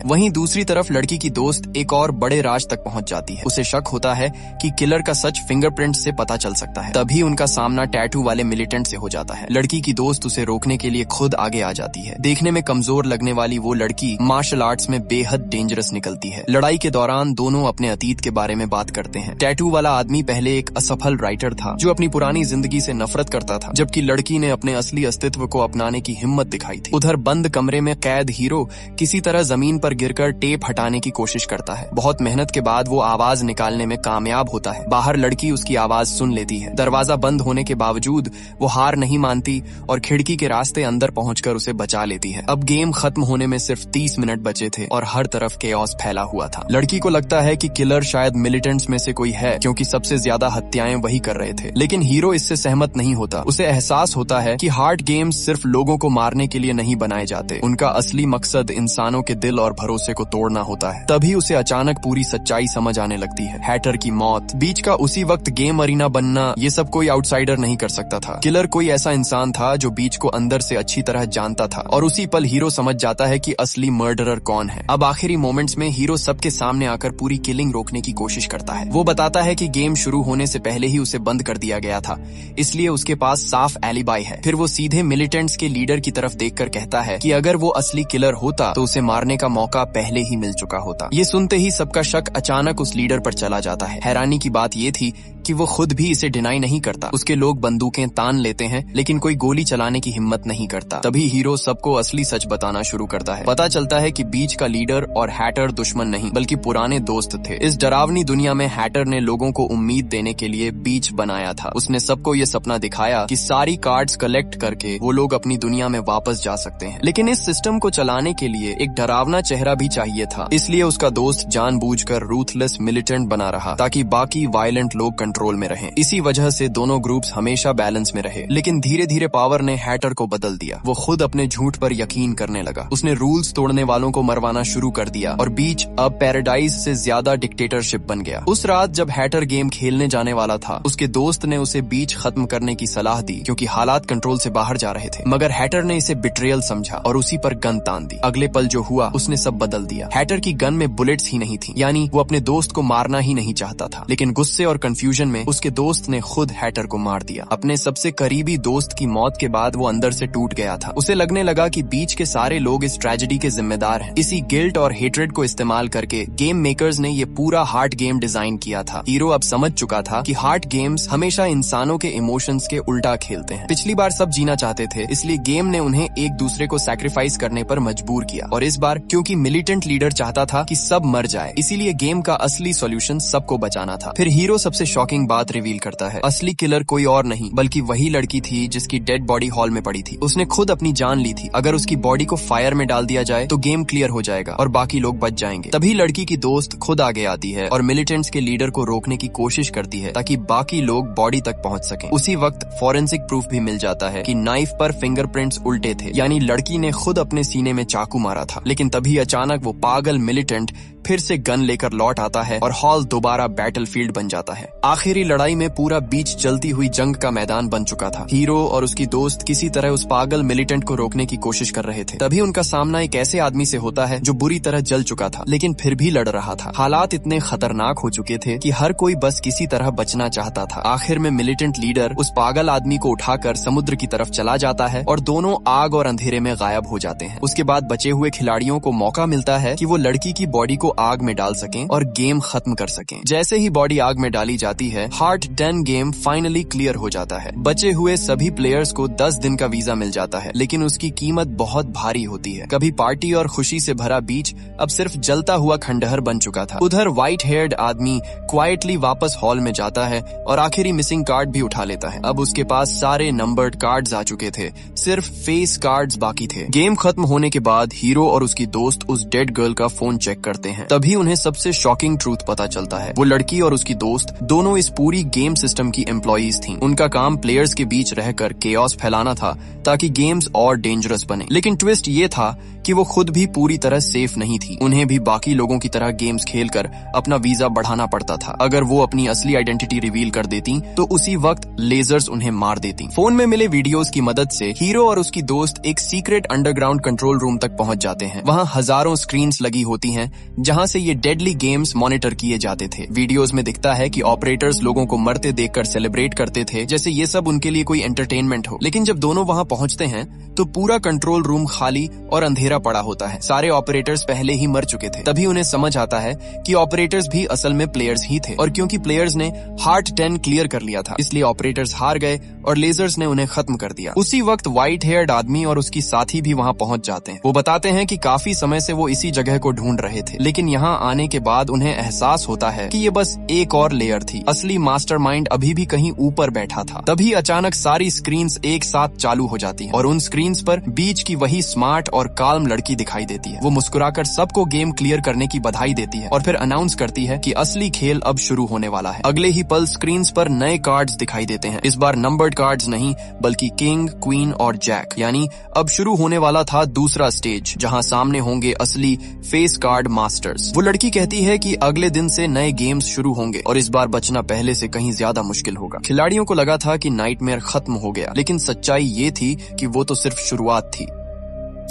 वहीं दूसरी तरफ लड़की की दोस्त एक और बड़े राज तक पहुंच जाती है। उसे शक होता है कि किलर का सच फिंगरप्रिंट से पता चल सकता है। तभी उनका सामना टैटू वाले मिलिटेंट से हो जाता है। लड़की की दोस्त उसे रोकने के लिए खुद आगे आ जाती है। देखने में कमजोर लगने वाली वो लड़की मार्शल आर्ट्स में बेहद डेंजरस निकलती है। लड़ाई के दौरान दोनों अपने अतीत के बारे में बात करते हैं। टैटू वाला आदमी पहले एक असफल राइटर था जो अपनी पुरानी जिंदगी से नफरत करता था, जबकि लड़की ने अपने असली अस्तित्व को अपनाने की हिम्मत दिखाई थी। उधर बंद कमरे में कैद हीरो किसी तरह जमीन पर गिरकर टेप हटाने की कोशिश करता है। बहुत मेहनत के बाद वो आवाज निकालने में कामयाब होता है। बाहर लड़की उसकी आवाज सुन लेती है। दरवाजा बंद होने के बावजूद वो हार नहीं मानती और खिड़की के रास्ते अंदर पहुंचकर उसे बचा लेती है। अब गेम खत्म होने में सिर्फ 30 मिनट बचे थे और हर तरफ केओस फैला हुआ था। लड़की को लगता है कि किलर शायद मिलिटेंट्स में से कोई है क्योंकि सबसे ज्यादा हत्याएं वही कर रहे थे, लेकिन हीरो इससे सहमत नहीं होता। उसे एहसास होता है कि हार्ड गेम्स सिर्फ लोगों को मारने के लिए नहीं बनाए जाते, उनका असली मकसद इंसानों के दिल और भरोसे को तोड़ना होता है। तभी उसे अचानक पूरी सच्चाई समझ आने लगती है। हैटर की मौत, बीच का उसी वक्त गेम अरीना बनना, ये सब कोई आउटसाइडर नहीं कर सकता था। किलर कोई ऐसा इंसान था जो बीच को अंदर से अच्छी तरह जानता था और उसी पल हीरो समझ जाता है कि असली मर्डरर कौन है। अब आखिरी मोमेंट्स में हीरो सबके सामने आकर पूरी किलिंग रोकने की कोशिश करता है। वो बताता है कि गेम शुरू होने से पहले ही उसे बंद कर दिया गया था, इसलिए उसके पास साफ एलिबाई है। फिर वो सीधे मिलिटेंट्स के लीडर की तरफ देखकर कहता है कि अगर वो असली किलर होता तो उसे मारने का मौका पहले ही मिल चुका होता। ये सुनते ही सबका शक अचानक उस लीडर पर चला जाता है। हैरानी की बात ये थी कि वो खुद भी इसे डिनाई नहीं करता। उसके लोग बंदूकें तान लेते हैं लेकिन कोई गोली चलाने की हिम्मत नहीं करता। तभी हीरो सबको असली सच बताना शुरू करता है। पता चलता है कि बीच का लीडर और हैटर दुश्मन नहीं बल्कि पुराने दोस्त थे। इस डरावनी दुनिया में हैटर ने लोगों को उम्मीद देने के लिए बीच बनाया था। उसने सबको ये सपना दिखाया कि सारी कार्ड्स कलेक्ट करके वो लोग अपनी दुनिया में वापस जा सकते हैं। लेकिन इस सिस्टम को चलाने के लिए एक डरावना चेहरा भी चाहिए था, इसलिए उसका दोस्त जानबूझकर रूथलेस मिलिटेंट बना रहा ताकि बाकी वायलेंट लोग कंट्रोल में रहें। इसी वजह से दोनों ग्रुप्स हमेशा बैलेंस में रहे। लेकिन धीरे धीरे पावर ने हैटर को बदल दिया। वो खुद अपने झूठ पर यकीन करने लगा। उसने रूल्स तोड़ने वालों को मरवाना शुरू कर दिया और बीच अब पैराडाइज से ज्यादा डिक्टेटरशिप बन गया। उस रात जब हैटर गेम खेलने जाने वाला था, उसके दोस्त ने उसे बीच खत्म करने की सलाह दी क्योंकि हालात कंट्रोल से बाहर जा रहे थे। मगर हैटर ने इसे बिट्रेयल समझा और उसी पर गन तान दी। अगले पल जो हुआ उसने सब बदल दिया। हैटर की गन में बुलेट्स ही नहीं थी, यानी वो अपने दोस्त को मारना ही नहीं चाहता था। लेकिन गुस्से और कंफ्यूजन में उसके दोस्त ने खुद हैटर को मार दिया। अपने सबसे करीबी दोस्त की मौत के बाद वो अंदर से टूट गया था। उसे लगने लगा कि बीच के सारे लोग इस ट्रेजेडी के जिम्मेदार हैं। इसी गिल्ट और हेट्रेड को इस्तेमाल करके गेम मेकर्स ने ये पूरा हार्ट गेम डिजाइन किया था। हीरो अब समझ चुका था कि हार्ट गेम्स हमेशा इंसानों के इमोशंस के उल्टा खेलते हैं। पिछली बार सब जीना चाहते थे, इसलिए गेम ने उन्हें एक दूसरे को सैक्रिफाइस करने पर मजबूर किया। और इस बार क्योंकि मिलिटेंट लीडर चाहता था कि सब मर जाए, इसीलिए गेम का असली सॉल्यूशन सबको बचाना था। फिर हीरो सबसे शॉकिंग बात रिवील करता है। असली किलर कोई और नहीं बल्कि वही लड़की थी जिसकी डेड बॉडी हॉल में पड़ी थी। उसने खुद अपनी जान ली थी। अगर उसकी बॉडी को फायर में डाल दिया जाए तो गेम क्लियर हो जाएगा और बाकी लोग बच जाएंगे। तभी लड़की की दोस्त खुद आगे आती है और मिलिटेंट्स के लीडर को रोकने की कोशिश करती है ताकि बाकी लोग बॉडी तक पहुंच सकें। उसी वक्त फॉरेंसिक प्रूफ भी मिल जाता है कि नाइफ पर फिंगरप्रिंट्स उल्टे थे, यानी लड़की ने खुद अपने सीने में चाकू मारा था। लेकिन तभी अचानक वो पागल मिलिटेंट फिर से गन लेकर लौट आता है और हॉल दोबारा बैटलफील्ड बन जाता है। आखिरी लड़ाई में पूरा बीच जलती हुई जंग का मैदान बन चुका था। हीरो और उसकी दोस्त किसी तरह उस पागल मिलिटेंट को रोकने की कोशिश कर रहे थे। तभी उनका सामना एक ऐसे आदमी से होता है जो बुरी तरह जल चुका था लेकिन फिर भी लड़ रहा था। हालात इतने खतरनाक हो चुके थे कि हर कोई बस किसी तरह बचना चाहता था। आखिर में मिलिटेंट लीडर उस पागल आदमी को उठाकर समुद्र की तरफ चला जाता है और दोनों आग और अंधेरे में गायब हो जाते हैं। उसके बाद बचे हुए खिलाड़ियों को मौका मिलता है कि वो लड़की की बॉडी को आग में डाल सकें और गेम खत्म कर सकें। जैसे ही बॉडी आग में डाली जाती है, हार्ट 10 गेम फाइनली क्लियर हो जाता है। बचे हुए सभी प्लेयर्स को 10 दिन का वीजा मिल जाता है, लेकिन उसकी कीमत बहुत भारी होती है। कभी पार्टी और खुशी से भरा बीच अब सिर्फ जलता हुआ खंडहर बन चुका था। उधर व्हाइट हेयर्ड आदमी क्वाइटली वापस हॉल में जाता है और आखिरी मिसिंग कार्ड भी उठा लेता है। अब उसके पास सारे नंबर्ड कार्ड्स आ चुके थे, सिर्फ फेस कार्ड्स बाकी थे। गेम खत्म होने के बाद हीरो और उसकी दोस्त उस डेड गर्ल का फोन चेक करते हैं। तभी उन्हें सबसे शॉकिंग ट्रूथ पता चलता है। वो लड़की और उसकी दोस्त दोनों इस पूरी गेम सिस्टम की एम्प्लॉइज थीं। उनका काम प्लेयर्स के बीच रहकर केओस फैलाना था ताकि गेम्स और डेंजरस बने। लेकिन ट्विस्ट ये था कि वो खुद भी पूरी तरह सेफ नहीं थी। उन्हें भी बाकी लोगों की तरह गेम्स खेलकर अपना वीजा बढ़ाना पड़ता था। अगर वो अपनी असली आइडेंटिटी रिवील कर देती तो उसी वक्त लेजर्स उन्हें मार देती। फोन में मिले वीडियोस की मदद से हीरो और उसकी दोस्त एक सीक्रेट अंडरग्राउंड कंट्रोल रूम तक पहुंच जाते हैं। वहाँ हजारों स्क्रीन्स लगी होती हैं जहाँ से ये डेडली गेम्स मॉनिटर किए जाते थे। वीडियोस में दिखता है कि ऑपरेटर्स लोगों को मरते देखकर सेलिब्रेट करते थे जैसे ये सब उनके लिए कोई एंटरटेनमेंट हो। लेकिन जब दोनों वहाँ पहुँचते हैं तो पूरा कंट्रोल रूम खाली और अंधेरा पड़ा होता है। सारे ऑपरेटर्स पहले ही मर चुके थे। तभी उन्हें समझ आता है कि ऑपरेटर्स भी असल में प्लेयर्स ही थे और क्योंकि प्लेयर्स ने हार्ट 10 क्लियर कर लिया था इसलिए ऑपरेटर्स हार गए और लेजर्स ने उन्हें खत्म कर दिया। उसी वक्त व्हाइट हेयर्ड आदमी और उसकी साथी भी वहाँ पहुँच जाते हैं। वो बताते हैं कि काफी समय से वो इसी जगह को ढूंढ रहे थे, लेकिन यहाँ आने के बाद उन्हें एहसास होता है कि ये बस एक और लेयर थी। असली मास्टरमाइंड अभी भी कहीं ऊपर बैठा था। तभी अचानक सारी स्क्रीन्स एक साथ चालू हो जाती हैं और उन स्क्रीन्स पर बीच की वही स्मार्ट और काल्म लड़की दिखाई देती है। वो मुस्कुराकर सबको गेम क्लियर करने की बधाई देती है और फिर अनाउंस करती है कि असली खेल अब शुरू होने वाला है। अगले ही पल स्क्रीन्स पर नए कार्ड्स दिखाई देते हैं। इस बार नंबर्ड कार्ड्स नहीं बल्कि किंग, क्वीन और जैक, यानी अब शुरू होने वाला था दूसरा स्टेज जहां सामने होंगे असली फेस कार्ड मास्टर्स। वो लड़की कहती है कि अगले दिन से नए गेम्स शुरू होंगे और इस बार बचना पहले से कहीं ज्यादा मुश्किल होगा। खिलाड़ियों को लगा था कि नाइटमेयर खत्म हो गया, लेकिन सच्चाई ये थी कि वो तो सिर्फ शुरुआत थी।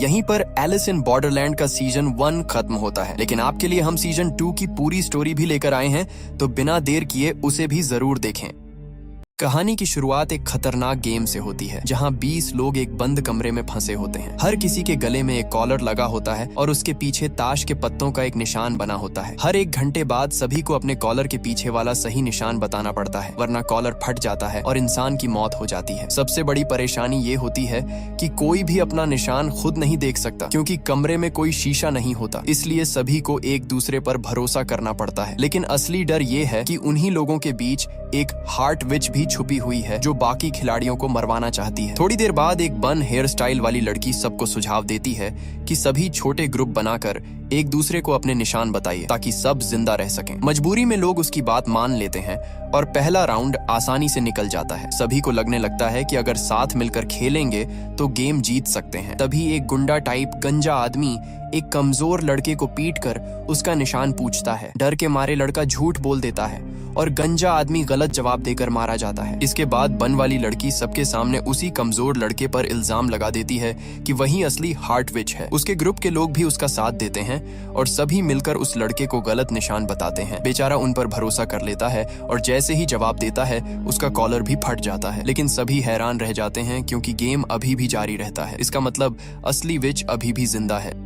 यहीं पर एलिस इन बॉर्डरलैंड का सीजन 1 खत्म होता है, लेकिन आपके लिए हम सीजन 2 की पूरी स्टोरी भी लेकर आए हैं, तो बिना देर किए उसे भी जरूर देखें। कहानी की शुरुआत एक खतरनाक गेम से होती है जहां 20 लोग एक बंद कमरे में फंसे होते हैं। हर किसी के गले में एक कॉलर लगा होता है और उसके पीछे ताश के पत्तों का एक निशान बना होता है। हर 1 घंटे बाद सभी को अपने कॉलर के पीछे वाला सही निशान बताना पड़ता है, वरना कॉलर फट जाता है और इंसान की मौत हो जाती है। सबसे बड़ी परेशानी ये होती है कि कोई भी अपना निशान खुद नहीं देख सकता क्योंकि कमरे में कोई शीशा नहीं होता, इसलिए सभी को एक दूसरे पर भरोसा करना पड़ता है। लेकिन असली डर ये है कि उन्हीं लोगों के बीच एक हार्ट विच भी छुपी हुई है जो बाकी खिलाड़ियों को मरवाना चाहती है। थोड़ी देर बाद एक बन हेयर स्टाइल वाली लड़की सबको सुझाव देती है कि सभी छोटे ग्रुप बनाकर एक दूसरे को अपने निशान बताइए ताकि सब जिंदा रह सकें। मजबूरी में लोग उसकी बात मान लेते हैं और पहला राउंड आसानी से निकल जाता है। सभी को लगने लगता है कि अगर साथ मिलकर खेलेंगे तो गेम जीत सकते हैं। तभी एक गुंडा टाइप गंजा आदमी एक कमजोर लड़के को पीटकर उसका निशान पूछता है। डर के मारे लड़का झूठ बोल देता है और गंजा आदमी गलत जवाब देकर मारा जाता है। इसके बाद बन वाली लड़की सबके सामने उसी कमजोर लड़के पर इल्जाम लगा देती है कि वही असली हार्ट विच है। उसके ग्रुप के लोग भी उसका साथ देते हैं और सभी मिलकर उस लड़के को गलत निशान बताते हैं। बेचारा उन पर भरोसा कर लेता है और जैसे ही जवाब देता है उसका कॉलर भी फट जाता है। लेकिन सभी हैरान रह जाते हैं क्योंकि गेम अभी भी जारी रहता है। इसका मतलब असली विच अभी भी जिंदा है।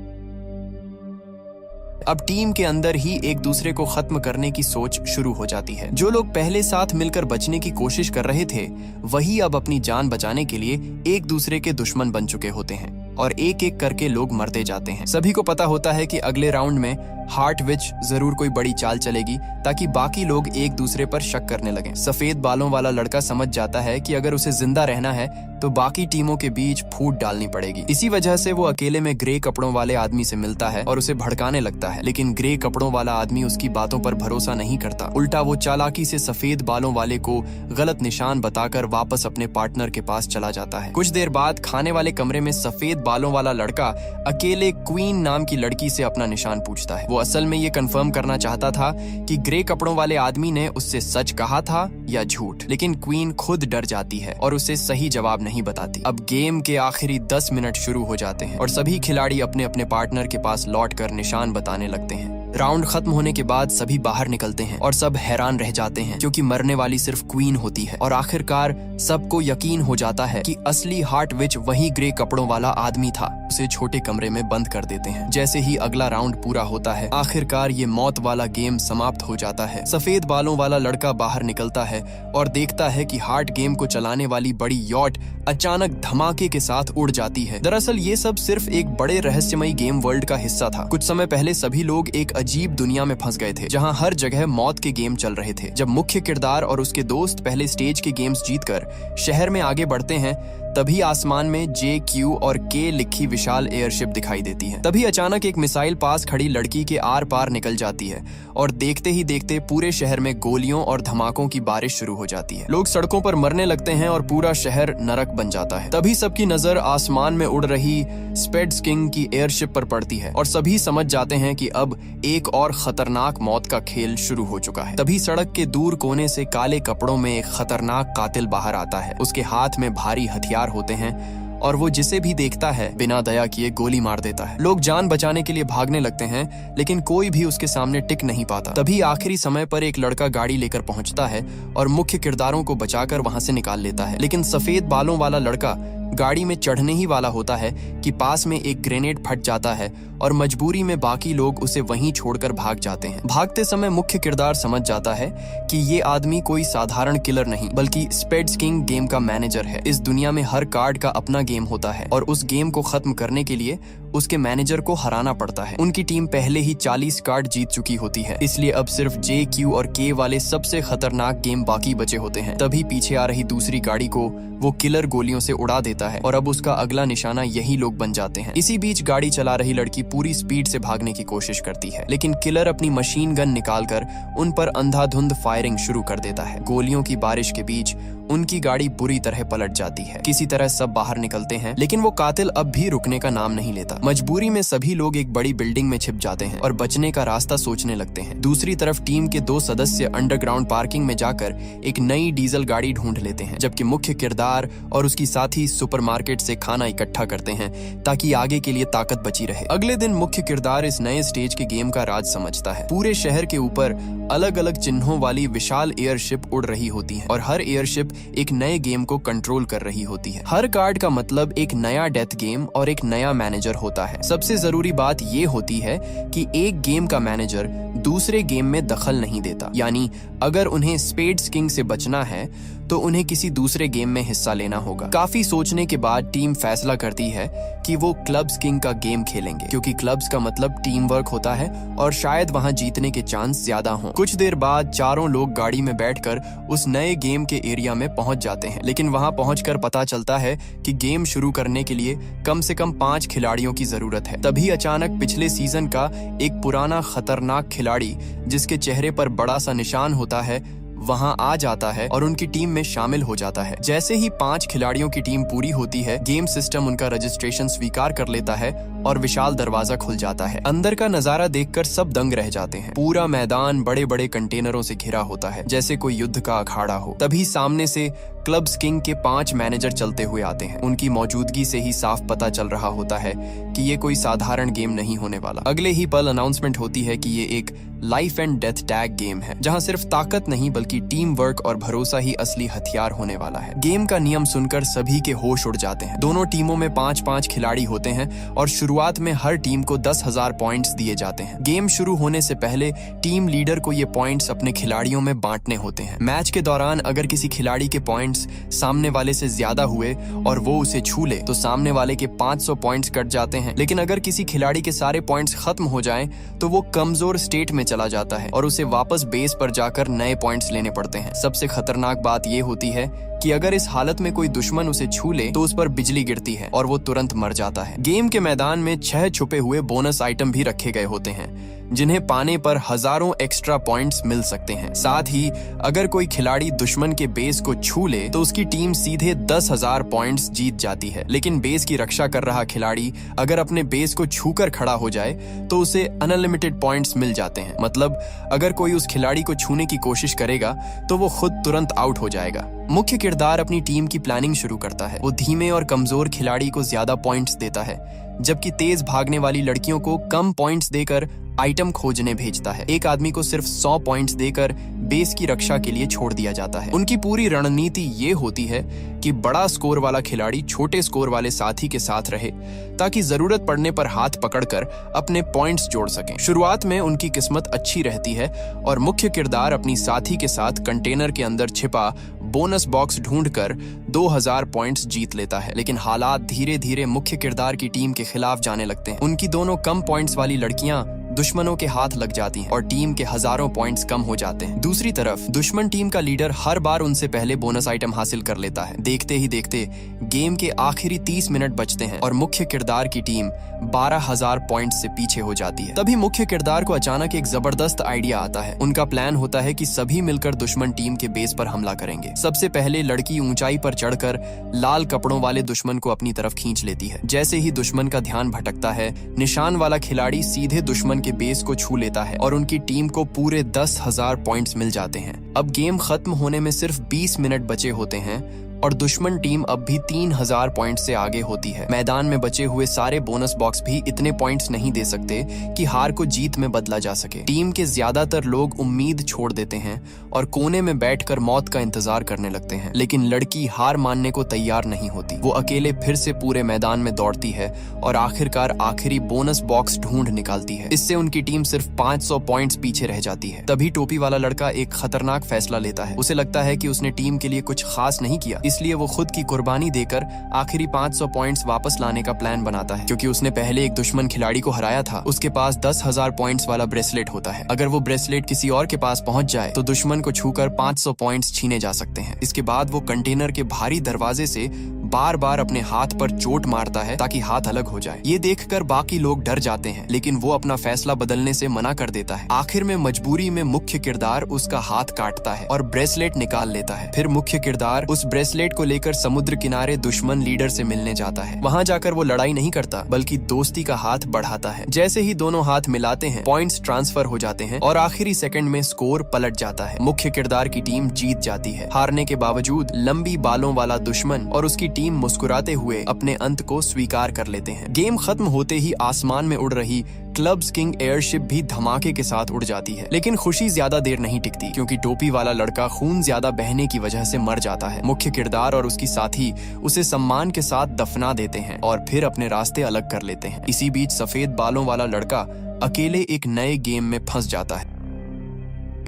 अब टीम के अंदर ही एक दूसरे को खत्म करने की सोच शुरू हो जाती है। जो लोग पहले साथ मिलकर बचने की कोशिश कर रहे थे वही अब अपनी जान बचाने के लिए एक दूसरे के दुश्मन बन चुके होते हैं और एक एक करके लोग मरते जाते हैं। सभी को पता होता है कि अगले राउंड में हार्ट विच जरूर कोई बड़ी चाल चलेगी ताकि बाकी लोग एक दूसरे पर शक करने लगें। सफेद बालों वाला लड़का समझ जाता है कि अगर उसे जिंदा रहना है तो बाकी टीमों के बीच फूट डालनी पड़ेगी। इसी वजह से वो अकेले में ग्रे कपड़ों वाले आदमी से मिलता है और उसे भड़काने लगता है। लेकिन ग्रे कपड़ों वाला आदमी उसकी बातों पर भरोसा नहीं करता। उल्टा वो चालाकी से सफेद बालों वाले को गलत निशान बताकर वापस अपने पार्टनर के पास चला जाता है। कुछ देर बाद खाने वाले कमरे में सफेद बालों वाला लड़का अकेले क्वीन नाम की लड़की से अपना निशान पूछता है। वो असल में ये कंफर्म करना चाहता था कि ग्रे कपड़ों वाले आदमी ने उससे सच कहा था या झूठ। लेकिन क्वीन खुद डर जाती है और उसे सही जवाब नहीं बताती। अब गेम के आखिरी 10 मिनट शुरू हो जाते हैं और सभी खिलाड़ी अपने अपने पार्टनर के पास लौटकर निशान बताने लगते हैं। राउंड खत्म होने के बाद सभी बाहर निकलते हैं और सब हैरान रह जाते हैं क्योंकि मरने वाली सिर्फ क्वीन होती है और आखिरकार सबको यकीन हो जाता है कि असली हार्ट विच वही ग्रे कपड़ों वाला आदमी था। उसे छोटे कमरे में बंद कर देते हैं। जैसे ही अगला राउंड पूरा होता है आखिरकार ये मौत वाला गेम समाप्त हो जाता है। सफेद बालों वाला लड़का बाहर निकलता है और देखता है कि हार्ट गेम को चलाने वाली बड़ी यॉट अचानक धमाके के साथ उड़ जाती है। दरअसल ये सब सिर्फ एक बड़े रहस्यमयी गेम वर्ल्ड का हिस्सा था। कुछ समय पहले सभी लोग एक अजीब दुनिया में फंस गए थे जहां हर जगह मौत के गेम चल रहे थे। जब मुख्य किरदार और उसके दोस्त पहले स्टेज के गेम्स जीतकर शहर में आगे बढ़ते हैं तभी आसमान में JQ और K लिखी विशाल एयरशिप दिखाई देती है। तभी अचानक एक मिसाइल पास खड़ी लड़की के आर पार निकल जाती है और देखते ही देखते पूरे शहर में गोलियों और धमाकों की बारिश शुरू हो जाती है। लोग सड़कों पर मरने लगते हैं और पूरा शहर नरक बन जाता है। तभी सबकी नजर आसमान में उड़ रही स्पेड्स किंग की एयरशिप पर पड़ती है और सभी समझ जाते हैं कि अब एक और खतरनाक मौत का खेल शुरू हो चुका है। तभी सड़क के दूर कोने से काले कपड़ों में एक खतरनाक कातिल बाहर आता है। उसके हाथ में भारी हथियार होते हैं और वो जिसे भी देखता है बिना दया किए गोली मार देता है। लोग जान बचाने के लिए भागने लगते हैं लेकिन कोई भी उसके सामने टिक नहीं पाता। तभी आखिरी समय पर एक लड़का गाड़ी लेकर पहुंचता है और मुख्य किरदारों को बचाकर वहां से निकाल लेता है। लेकिन सफेद बालों वाला लड़का गाड़ी में चढ़ने ही वाला होता है कि पास में एक ग्रेनेड फट जाता है और मजबूरी में बाकी लोग उसे वहीं छोड़कर भाग जाते हैं। भागते समय मुख्य किरदार समझ जाता है कि ये आदमी कोई साधारण किलर नहीं बल्कि स्पेड्स किंग गेम का मैनेजर है। इस दुनिया में हर कार्ड का अपना गेम होता है और उस गेम को खत्म करने के लिए उसके मैनेजर को हराना पड़ता है। उनकी टीम पहले ही 40 कार्ड जीत चुकी होती है, इसलिए अब सिर्फ JQ और K वाले सबसे खतरनाक गेम बाकी बचे होते हैं। तभी पीछे आ रही दूसरी गाड़ी को वो किलर गोलियों से उड़ा देता है और अब उसका अगला निशाना यही लोग बन जाते हैं। इसी बीच गाड़ी चला रही लड़की पूरी स्पीड से भागने की कोशिश करती है लेकिन किलर अपनी मशीन गन निकालकर उन पर अंधाधुंध फायरिंग शुरू कर देता है। गोलियों की बारिश के बीच उनकी गाड़ी बुरी तरह पलट जाती है। किसी तरह सब बाहर निकलते हैं लेकिन वो कातिल अब भी रुकने का नाम नहीं लेता। मजबूरी में सभी लोग एक बड़ी बिल्डिंग में छिप जाते हैं और बचने का रास्ता सोचने लगते हैं। दूसरी तरफ टीम के 2 सदस्य अंडरग्राउंड पार्किंग में जाकर एक नई डीजल गाड़ी ढूंढ लेते हैं, जबकि मुख्य किरदार और उसकी साथी सुपरमार्केट से खाना इकट्ठा करते हैं ताकि आगे के लिए ताकत बची रहे। अगले दिन मुख्य किरदार इस नए स्टेज के गेम का राज समझता है। पूरे शहर के ऊपर अलग अलग चिन्हों वाली विशाल एयरशिप उड़ रही होती है और हर एयरशिप एक नए गेम को कंट्रोल कर रही होती है। हर कार्ड का मतलब एक नया डेथ गेम और एक नया मैनेजर होता है। सबसे जरूरी बात ये होती है कि एक गेम का मैनेजर दूसरे गेम में दखल नहीं देता, यानी अगर उन्हें स्पेड्स किंग से बचना है तो उन्हें किसी दूसरे गेम में हिस्सा लेना होगा। काफी सोचने के बाद टीम फैसला करती है कि वो क्लब्स किंग का गेम खेलेंगे, क्योंकि क्लब्स का मतलब टीम वर्क होता है और शायद वहां जीतने के चांस ज्यादा हों। कुछ देर बाद चारों लोग गाड़ी में बैठकर उस नए गेम के एरिया में पहुंच जाते हैं, लेकिन वहां पहुंचकर पता चलता है कि गेम शुरू करने के लिए कम से कम 5 खिलाड़ियों की जरूरत है। तभी अचानक पिछले सीजन का एक पुराना खतरनाक खिलाड़ी जिसके चेहरे पर बड़ा सा निशान होता है वहां आ जाता है और उनकी टीम में शामिल हो जाता है। जैसे ही 5 खिलाड़ियों की टीम पूरी होती है, गेम सिस्टम उनका रजिस्ट्रेशन स्वीकार कर लेता है और विशाल दरवाजा खुल जाता है। अंदर का नजारा देखकर सब दंग रह जाते हैं। पूरा मैदान बड़े बड़े कंटेनरों से घिरा होता है, जैसे कोई युद्ध का अखाड़ा हो। तभी सामने से क्लब्स किंग के 5 मैनेजर चलते हुए आते हैं। उनकी मौजूदगी से ही साफ पता चल रहा होता है कि ये कोई साधारण गेम नहीं होने वाला। अगले ही पल अनाउंसमेंट होती है कि ये एक life and death tag game है, जहां सिर्फ ताकत नहीं बल्कि टीम वर्क और भरोसा ही असली हथियार होने वाला है। गेम का नियम सुनकर सभी के होश उड़ जाते हैं। दोनों टीमों में 5-5 खिलाड़ी होते हैं और शुरुआत में हर टीम को 10,000 पॉइंट्स दिए जाते हैं। गेम शुरू होने से पहले टीम लीडर को ये पॉइंट्स अपने खिलाड़ियों में बांटने होते हैं। मैच के दौरान अगर किसी खिलाड़ी के पॉइंट्स सामने वाले से ज्यादा हुए और वो उसे छू ले तो सामने वाले के 500 पॉइंट्स कट जाते हैं। लेकिन अगर किसी खिलाड़ी के सारे पॉइंट्स खत्म हो जाएं तो वो कमजोर स्टेट में चला जाता है और उसे वापस बेस पर जाकर नए पॉइंट्स लेने पड़ते हैं। सबसे खतरनाक बात ये होती है कि अगर इस हालत में कोई दुश्मन उसे छू ले तो उस पर बिजली गिरती है और वो तुरंत मर जाता है। गेम के मैदान में 6 छुपे हुए बोनस आइटम भी रखे गए होते हैं, जिन्हें पाने पर हजारों एक्स्ट्रा पॉइंट्स मिल सकते हैं। साथ ही अगर कोई खिलाड़ी दुश्मन के बेस को छू ले तो उसकी टीम सीधे 10,000 पॉइंट्स जीत जाती है। लेकिन बेस की रक्षा कर रहा खिलाड़ी अगर अपने बेस को छूकर खड़ा हो जाए तो उसे अनलिमिटेड पॉइंट्स मिल जाते हैं। मतलब अगर कोई उस खिलाड़ी को छूने की कोशिश करेगा तो वो खुद तुरंत आउट हो जाएगा। मुख्य किरदार अपनी टीम की प्लानिंग शुरू करता है। वो धीमे और कमजोर खिलाड़ी को ज्यादा पॉइंट्स देता है, जबकि तेज भागने वाली लड़कियों को कम पॉइंट्स देकर आइटम खोजने भेजता है। एक आदमी को सिर्फ 100 पॉइंट्स देकर बेस की रक्षा के लिए छोड़ दिया जाता है। उनकी पूरी रणनीति ये होती है कि बड़ा स्कोर वाला खिलाड़ी छोटे स्कोर वाले साथी के साथ रहे ताकि जरूरत पड़ने पर हाथ पकड़कर अपने पॉइंट्स जोड़ सकें। शुरुआत में उनकी किस्मत अच्छी रहती है और मुख्य किरदार अपनी साथी के साथ कंटेनर के अंदर छिपा बोनस बॉक्स ढूंढकर 2000 पॉइंट्स जीत लेता है। लेकिन हालात धीरे धीरे मुख्य किरदार की टीम के खिलाफ जाने लगते हैं। उनकी दोनों कम पॉइंट्स वाली लड़कियां दुश्मनों के हाथ लग जाती हैं और टीम के हजारों पॉइंट्स कम हो जाते हैं। दूसरी तरफ दुश्मन टीम का लीडर हर बार उनसे पहले बोनस आइटम हासिल कर लेता है। देखते ही देखते गेम के आखिरी 30 मिनट बचते हैं और मुख्य किरदार की टीम 12,000 पॉइंट्स से पीछे हो जाती है। तभी मुख्य किरदार को अचानक एक जबरदस्त आइडिया आता है। उनका प्लान होता है कि सभी मिलकर दुश्मन टीम के बेस पर हमला करेंगे। सबसे पहले लड़की ऊंचाई पर चढ़कर लाल कपड़ों वाले दुश्मन को अपनी तरफ खींच लेती है। जैसे ही दुश्मन का ध्यान भटकता है, निशान वाला खिलाड़ी सीधे दुश्मन के बेस को छू लेता है और उनकी टीम को पूरे 10,000 पॉइंट्स मिल जाते हैं। अब गेम खत्म होने में सिर्फ 20 मिनट बचे होते हैं और दुश्मन टीम अब भी 3000 पॉइंट से आगे होती है। मैदान में बचे हुए सारे बोनस बॉक्स भी इतने पॉइंट्स नहीं दे सकते कि हार को जीत में बदला जा सके। टीम के ज्यादातर लोग उम्मीद छोड़ देते हैं और कोने में बैठकर मौत का इंतजार करने लगते हैं। लेकिन लड़की हार मानने को तैयार नहीं होती। वो अकेले फिर से पूरे मैदान में दौड़ती है और आखिरकार आखिरी बोनस बॉक्स ढूंढ निकालती है। इससे उनकी टीम सिर्फ 500 पॉइंट्स पीछे रह जाती है। तभी टोपी वाला लड़का एक खतरनाक फैसला लेता है। उसे लगता है कि उसने टीम के लिए कुछ खास नहीं किया, इसलिए वो खुद की कुर्बानी देकर आखिरी 500 पॉइंट्स वापस लाने का प्लान बनाता है। क्योंकि उसने पहले एक दुश्मन खिलाड़ी को हराया था, उसके पास 10,000 पॉइंट्स वाला ब्रेसलेट होता है। अगर वो ब्रेसलेट किसी और के पास पहुंच जाए तो दुश्मन को छूकर 500 पॉइंट्स छीने जा सकते हैं। इसके बाद वो कंटेनर के भारी दरवाजे से बार बार अपने हाथ पर चोट मारता है ताकि हाथ अलग हो जाए। ये देखकर बाकी लोग डर जाते हैं, लेकिन वो अपना फैसला बदलने से मना कर देता है। आखिर में मजबूरी में मुख्य किरदार उसका हाथ काटता है और ब्रेसलेट निकाल लेता है। फिर मुख्य किरदार उस ब्रेसलेट को लेकर समुद्र किनारे दुश्मन लीडर से मिलने जाता है। वहाँ जाकर वो लड़ाई नहीं करता, बल्कि दोस्ती का हाथ बढ़ाता है। जैसे ही दोनों हाथ मिलाते हैं, पॉइंट्स ट्रांसफर हो जाते हैं और आखिरी सेकंड में स्कोर पलट जाता है। मुख्य किरदार की टीम जीत जाती है। हारने के बावजूद लंबी बालों वाला दुश्मन और उसकी टीम मुस्कुराते हुए अपने अंत को स्वीकार कर लेते हैं। गेम खत्म होते ही आसमान में उड़ रही क्लब्स किंग एयरशिप भी धमाके के साथ उड़ जाती है। लेकिन खुशी ज्यादा देर नहीं टिकती, क्योंकि टोपी वाला लड़का खून ज्यादा बहने की वजह से मर जाता है। मुख्य किरदार और उसकी साथी उसे सम्मान के साथ दफना देते हैं और फिर अपने रास्ते अलग कर लेते हैं। इसी बीच सफेद बालों वाला लड़का अकेले एक नए गेम में फंस जाता है।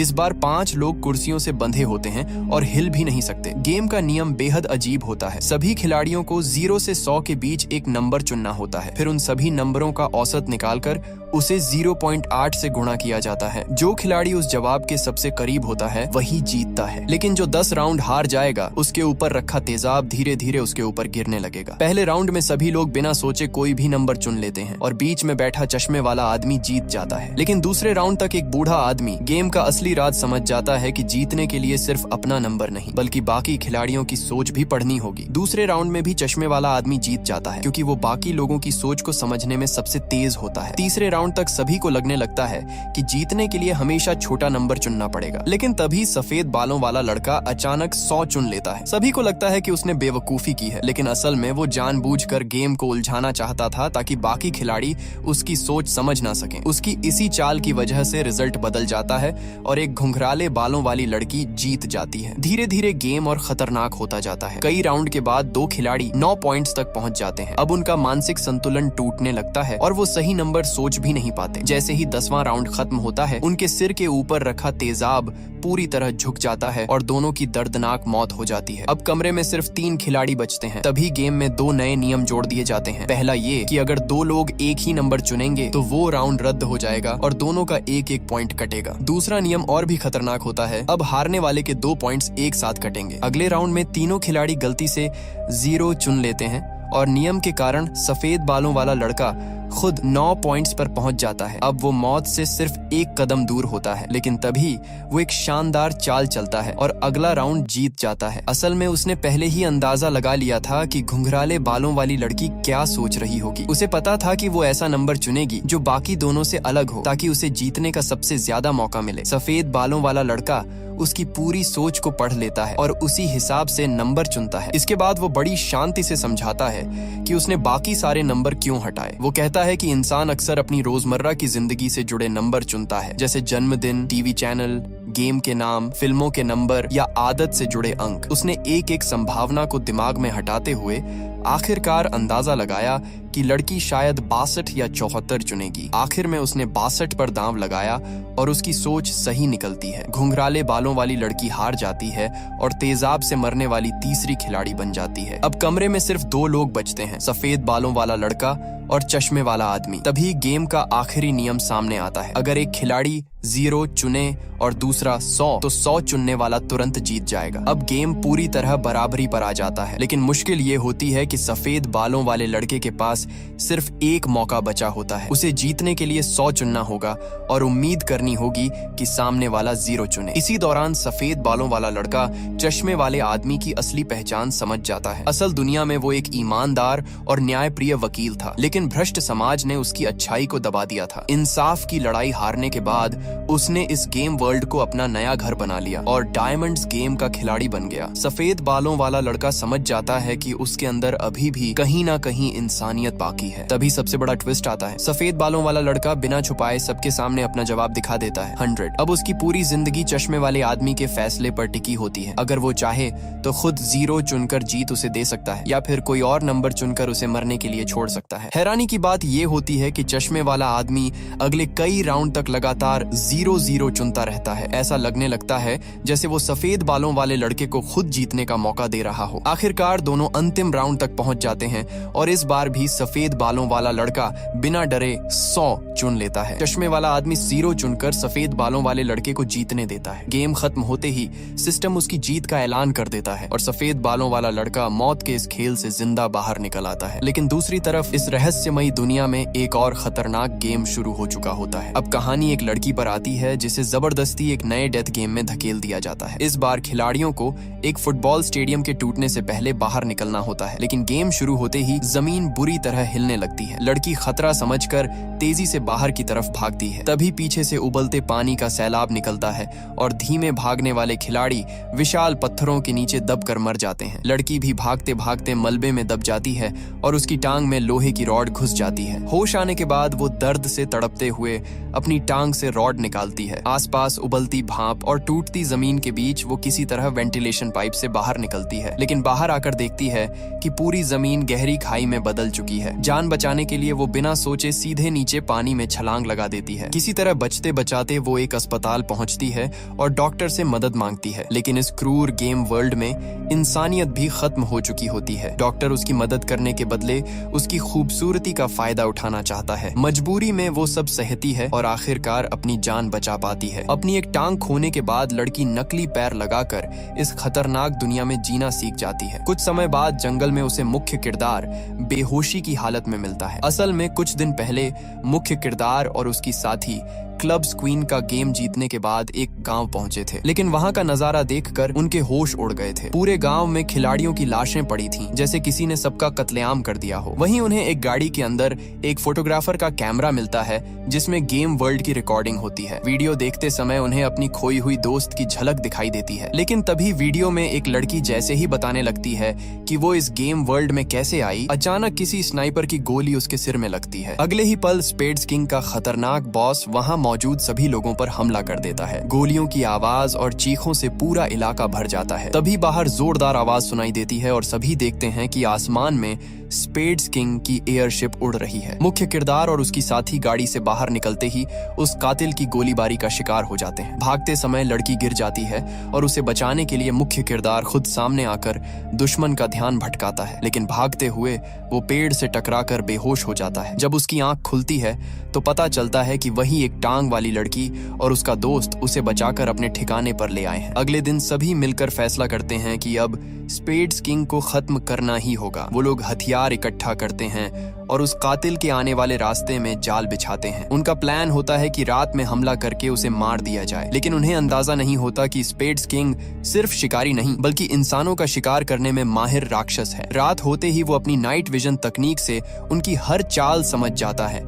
इस बार 5 लोग कुर्सियों से बंधे होते हैं और हिल भी नहीं सकते। गेम का नियम बेहद अजीब होता है। सभी खिलाड़ियों को 0 से 100 के बीच एक नंबर चुनना होता है। फिर उन सभी नंबरों का औसत निकालकर उसे 0.8 से गुणा किया जाता है। जो खिलाड़ी उस जवाब के सबसे करीब होता है वही जीतता है। लेकिन जो 10 राउंड हार जाएगा, उसके ऊपर रखा तेजाब धीरे धीरे उसके ऊपर गिरने लगेगा। पहले राउंड में सभी लोग बिना सोचे कोई भी नंबर चुन लेते हैं और बीच में बैठा चश्मे वाला आदमी जीत जाता है। लेकिन दूसरे राउंड तक एक बूढ़ा आदमी गेम का असली राज समझ जाता है कि जीतने के लिए सिर्फ अपना नंबर नहीं, बल्कि बाकी खिलाड़ियों की सोच भी पढ़नी होगी। दूसरे राउंड में भी चश्मे वाला आदमी जीत जाता है, क्योंकि वो बाकी लोगों की सोच को समझने में सबसे तेज होता है। तीसरे राउंड तक सभी को लगने लगता है कि जीतने के लिए हमेशा छोटा नंबर चुनना पड़ेगा। लेकिन तभी सफेद बालों वाला लड़का अचानक 100 चुन लेता है। सभी को लगता है कि उसने बेवकूफी की है, लेकिन असल में वो जानबूझकर गेम को उलझाना चाहता था ताकि बाकी खिलाड़ी उसकी सोच समझ ना सकें। उसकी इसी चाल की वजह से रिजल्ट बदल जाता है और एक घुंघराले बालों वाली लड़की जीत जाती है। धीरे धीरे गेम और खतरनाक होता जाता है। कई राउंड के बाद 2 खिलाड़ी 9 पॉइंट्स तक पहुंच जाते हैं। अब उनका मानसिक संतुलन टूटने लगता है और वो सही नंबर सोच भी नहीं पाते। जैसे ही 10वां राउंड खत्म होता है, उनके सिर के ऊपर रखा तेजाब पूरी तरह झुक जाता है और दोनों की दर्दनाक मौत हो जाती है। अब कमरे में सिर्फ 3 खिलाड़ी बचते हैं। तभी गेम में 2 नए नियम जोड़ दिए जाते हैं। पहला ये कि अगर 2 लोग एक ही नंबर चुनेंगे तो वो राउंड रद्द हो जाएगा और दोनों का 1-1 पॉइंट कटेगा। दूसरा नियम और भी खतरनाक होता है। अब हारने वाले के 2 पॉइंट्स एक साथ कटेंगे। अगले राउंड में तीनों खिलाड़ी गलती से 0 चुन लेते हैं और नियम के कारण सफेद बालों वाला लड़का खुद 9 पॉइंट्स पर पहुंच जाता है। अब वो मौत से सिर्फ 1 कदम दूर होता है, लेकिन तभी वो एक शानदार चाल चलता है और अगला राउंड जीत जाता है। असल में उसने पहले ही अंदाजा लगा लिया था कि घुंघराले बालों वाली लड़की क्या सोच रही होगी। उसे पता था कि वो ऐसा नंबर चुनेगी जो बाकी दोनों से अलग हो, ताकि उसे जीतने का सबसे ज्यादा मौका मिले। सफेद बालों वाला लड़का उसकी पूरी सोच को पढ़ लेता है और उसी हिसाब से नंबर चुनता है। इसके बाद वो बड़ी शांति से समझाता है कि उसने बाकी सारे नंबर क्यों हटाए। वो कहता है कि इंसान अक्सर अपनी रोजमर्रा की जिंदगी से जुड़े नंबर चुनता है, जैसे जन्मदिन, टीवी चैनल, गेम के नाम, फिल्मों के नंबर या आदत से जुड़े अंक। उसने एक-एक संभावना को दिमाग में हटाते हुए आखिरकार अंदाजा लगाया कि लड़की शायद 62 या 74 चुनेगी। आखिर में उसने 62 पर दांव लगाया और उसकी सोच सही निकलती है। घुंघराले बालों वाली लड़की हार जाती है और तेजाब से मरने वाली तीसरी खिलाड़ी बन जाती है। अब कमरे में सिर्फ 2 लोग बचते हैं, सफेद बालों वाला लड़का और चश्मे वाला आदमी। तभी गेम का आखिरी नियम सामने आता है। अगर एक खिलाड़ी 0 चुने और दूसरा 100, तो 100 चुनने वाला तुरंत जीत जाएगा। अब गेम पूरी तरह बराबरी पर आ जाता है। लेकिन मुश्किल ये होती है कि सफेद बालों वाले लड़के के पास सिर्फ 1 मौका बचा होता है। उसे जीतने के लिए 100 चुनना होगा और उम्मीद करनी होगी कि सामने वाला 0 चुने। इसी दौरान सफेद बालों वाला लड़का चश्मे वाले आदमी की असली पहचान समझ जाता है। असल दुनिया में वो एक ईमानदार और न्यायप्रिय वकील था, लेकिन भ्रष्ट समाज ने उसकी अच्छाई को दबा दिया था। इंसाफ की लड़ाई हारने के बाद उसने इस गेम वर्ल्ड को अपना नया घर बना लिया और डायमंड्स गेम का खिलाड़ी बन गया। सफेद बालों वाला लड़का समझ जाता है कि उसके अंदर अभी भी कहीं ना कहीं इंसानियत बाकी है। तभी सबसे बड़ा ट्विस्ट आता है। सफेद बालों वाला लड़का बिना छुपाए सबके सामने अपना जवाब दिखा देता है, 100। अब उसकी पूरी जिंदगी चश्मे वाले आदमी के फैसले पर टिकी होती है। अगर वो चाहे तो खुद 0 चुनकर जीत उसे दे सकता है, या फिर कोई और नंबर चुनकर उसे मरने के लिए छोड़ सकता है। हैरानी की बात यह होती है कि चश्मे वाला आदमी अगले कई राउंड तक लगातार 0-0 चुनता रहता है। ऐसा लगने लगता है जैसे वो सफेद बालों वाले लड़के को खुद जीतने का मौका दे रहा हो। आखिरकार दोनों अंतिम राउंड तक पहुंच जाते हैं और इस बार भी सफेद बालों वाला लड़का बिना डरे 100 चुन लेता है। चश्मे वाला आदमी 0 चुनकर सफेद बालों वाले लड़के को जीतने देता है। गेम खत्म होते ही सिस्टम उसकी जीत का ऐलान कर देता है और सफेद बालों वाला लड़का मौत के इस खेल से जिंदा बाहर निकल आता है। लेकिन दूसरी तरफ इस रहस्यमयी दुनिया में एक और खतरनाक गेम शुरू हो चुका होता है। अब कहानी एक लड़की पर आती है जिसे जबरदस्ती एक नए डेथ गेम में धकेल दिया जाता है। इस बार खिलाड़ियों को एक फुटबॉल स्टेडियम के टूटने से पहले बाहर निकलना होता है, लेकिन गेम शुरू होते ही जमीन बुरी तरह हिलने लगती है। लड़की खतरा समझकर तेजी से बाहर की तरफ भागती है। तभी पीछे से उबलते पानी का सैलाब निकलता है और धीमे भागने वाले खिलाड़ी विशाल पत्थरों के नीचे दबकर मर जाते हैं। लड़की भी भागते भागते मलबे में दब जाती है और उसकी टांग में लोहे की रॉड घुस जाती है। होश आने के बाद वो दर्द से तड़पते हुए अपनी टांग से रॉड निकालती है। आसपास उबलती भाप और टूटती जमीन के बीच वो किसी तरह वेंटिलेशन पाइप से बाहर निकलती है, लेकिन बाहर आकर देखती है कि पूरी जमीन गहरी खाई में बदल चुकी है। जान बचाने के लिए वो बिना सोचे सीधे नीचे पानी में छलांग लगा देती है। किसी तरह बचते बचाते वो एक अस्पताल पहुंचती है और डॉक्टर से मदद मांगती है, लेकिन इस क्रूर गेम वर्ल्ड में इंसानियत भी खत्म हो चुकी होती है। डॉक्टर उसकी मदद करने के बदले उसकी खूबसूरती का फायदा उठाना चाहता है। मजबूरी में वो सब सहती है और आखिरकार अपनी जान बचा पाती है। अपनी एक टांग खोने के बाद लड़की नकली पैर लगाकर इस खतरनाक दुनिया में जीना सीख जाती है। कुछ समय बाद जंगल में उसे मुख्य किरदार बेहोशी की हालत में मिलता है। असल में कुछ दिन पहले मुख्य किरदार और उसकी साथी क्लब्स क्वीन का गेम जीतने के बाद एक गांव पहुंचे थे, लेकिन वहां का नजारा देखकर उनके होश उड़ गए थे। पूरे गांव में खिलाड़ियों की लाशें पड़ी थीं, जैसे किसी ने सबका कत्लेआम कर दिया हो। वहीं उन्हें एक गाड़ी के अंदर एक फोटोग्राफर का कैमरा मिलता है जिसमें गेम वर्ल्ड की रिकॉर्डिंग होती है। वीडियो देखते समय उन्हें अपनी खोई हुई दोस्त की झलक दिखाई देती है, लेकिन तभी वीडियो में एक लड़की जैसे ही बताने लगती है कि वो इस गेम वर्ल्ड में कैसे आई, अचानक किसी स्नाइपर की गोली उसके सिर में लगती है। अगले ही पल स्पेड्स किंग का खतरनाक बॉस वहां मौजूद सभी लोगों पर हमला कर देता है। गोलियों की आवाज और चीखों से पूरा इलाका भर जाता है। तभी बाहर जोरदार आवाज सुनाई देती है और सभी देखते हैं कि आसमान में स्पेड्स किंग की एयरशिप उड़ रही है। मुख्य किरदार और उसकी साथी गाड़ी से बाहर निकलते ही उस कातिल की गोलीबारी का शिकार हो जाते हैं। भागते समय लड़की गिर जाती है और उसे बचाने के लिए मुख्य किरदार खुद सामने आकर दुश्मन का ध्यान भटकाता है, लेकिन भागते हुए वो पेड़ से टकराकर बेहोश हो जाता है। जब उसकी आंख खुलती है तो पता चलता है कि वही एक टांग वाली लड़की और उसका दोस्त उसे बचाकर अपने ठिकाने पर ले आए हैं। अगले दिन सभी मिलकर फैसला करते हैं कि अब स्पेड्स किंग को खत्म करना ही होगा। वो लोग हथियार इकट्ठा करते हैं और उस कातिल के आने वाले रास्ते में जाल बिछाते हैं। उनका प्लान होता है कि रात में हमला करके उसे मार दिया जाए, लेकिन उन्हें अंदाजा नहीं होता कि स्पेड्स किंग सिर्फ शिकारी नहीं बल्कि इंसानों का शिकार करने में माहिर राक्षस है। रात होते ही वो अपनी नाइट विजन तकनीक से उनकी हर चाल समझ जाता है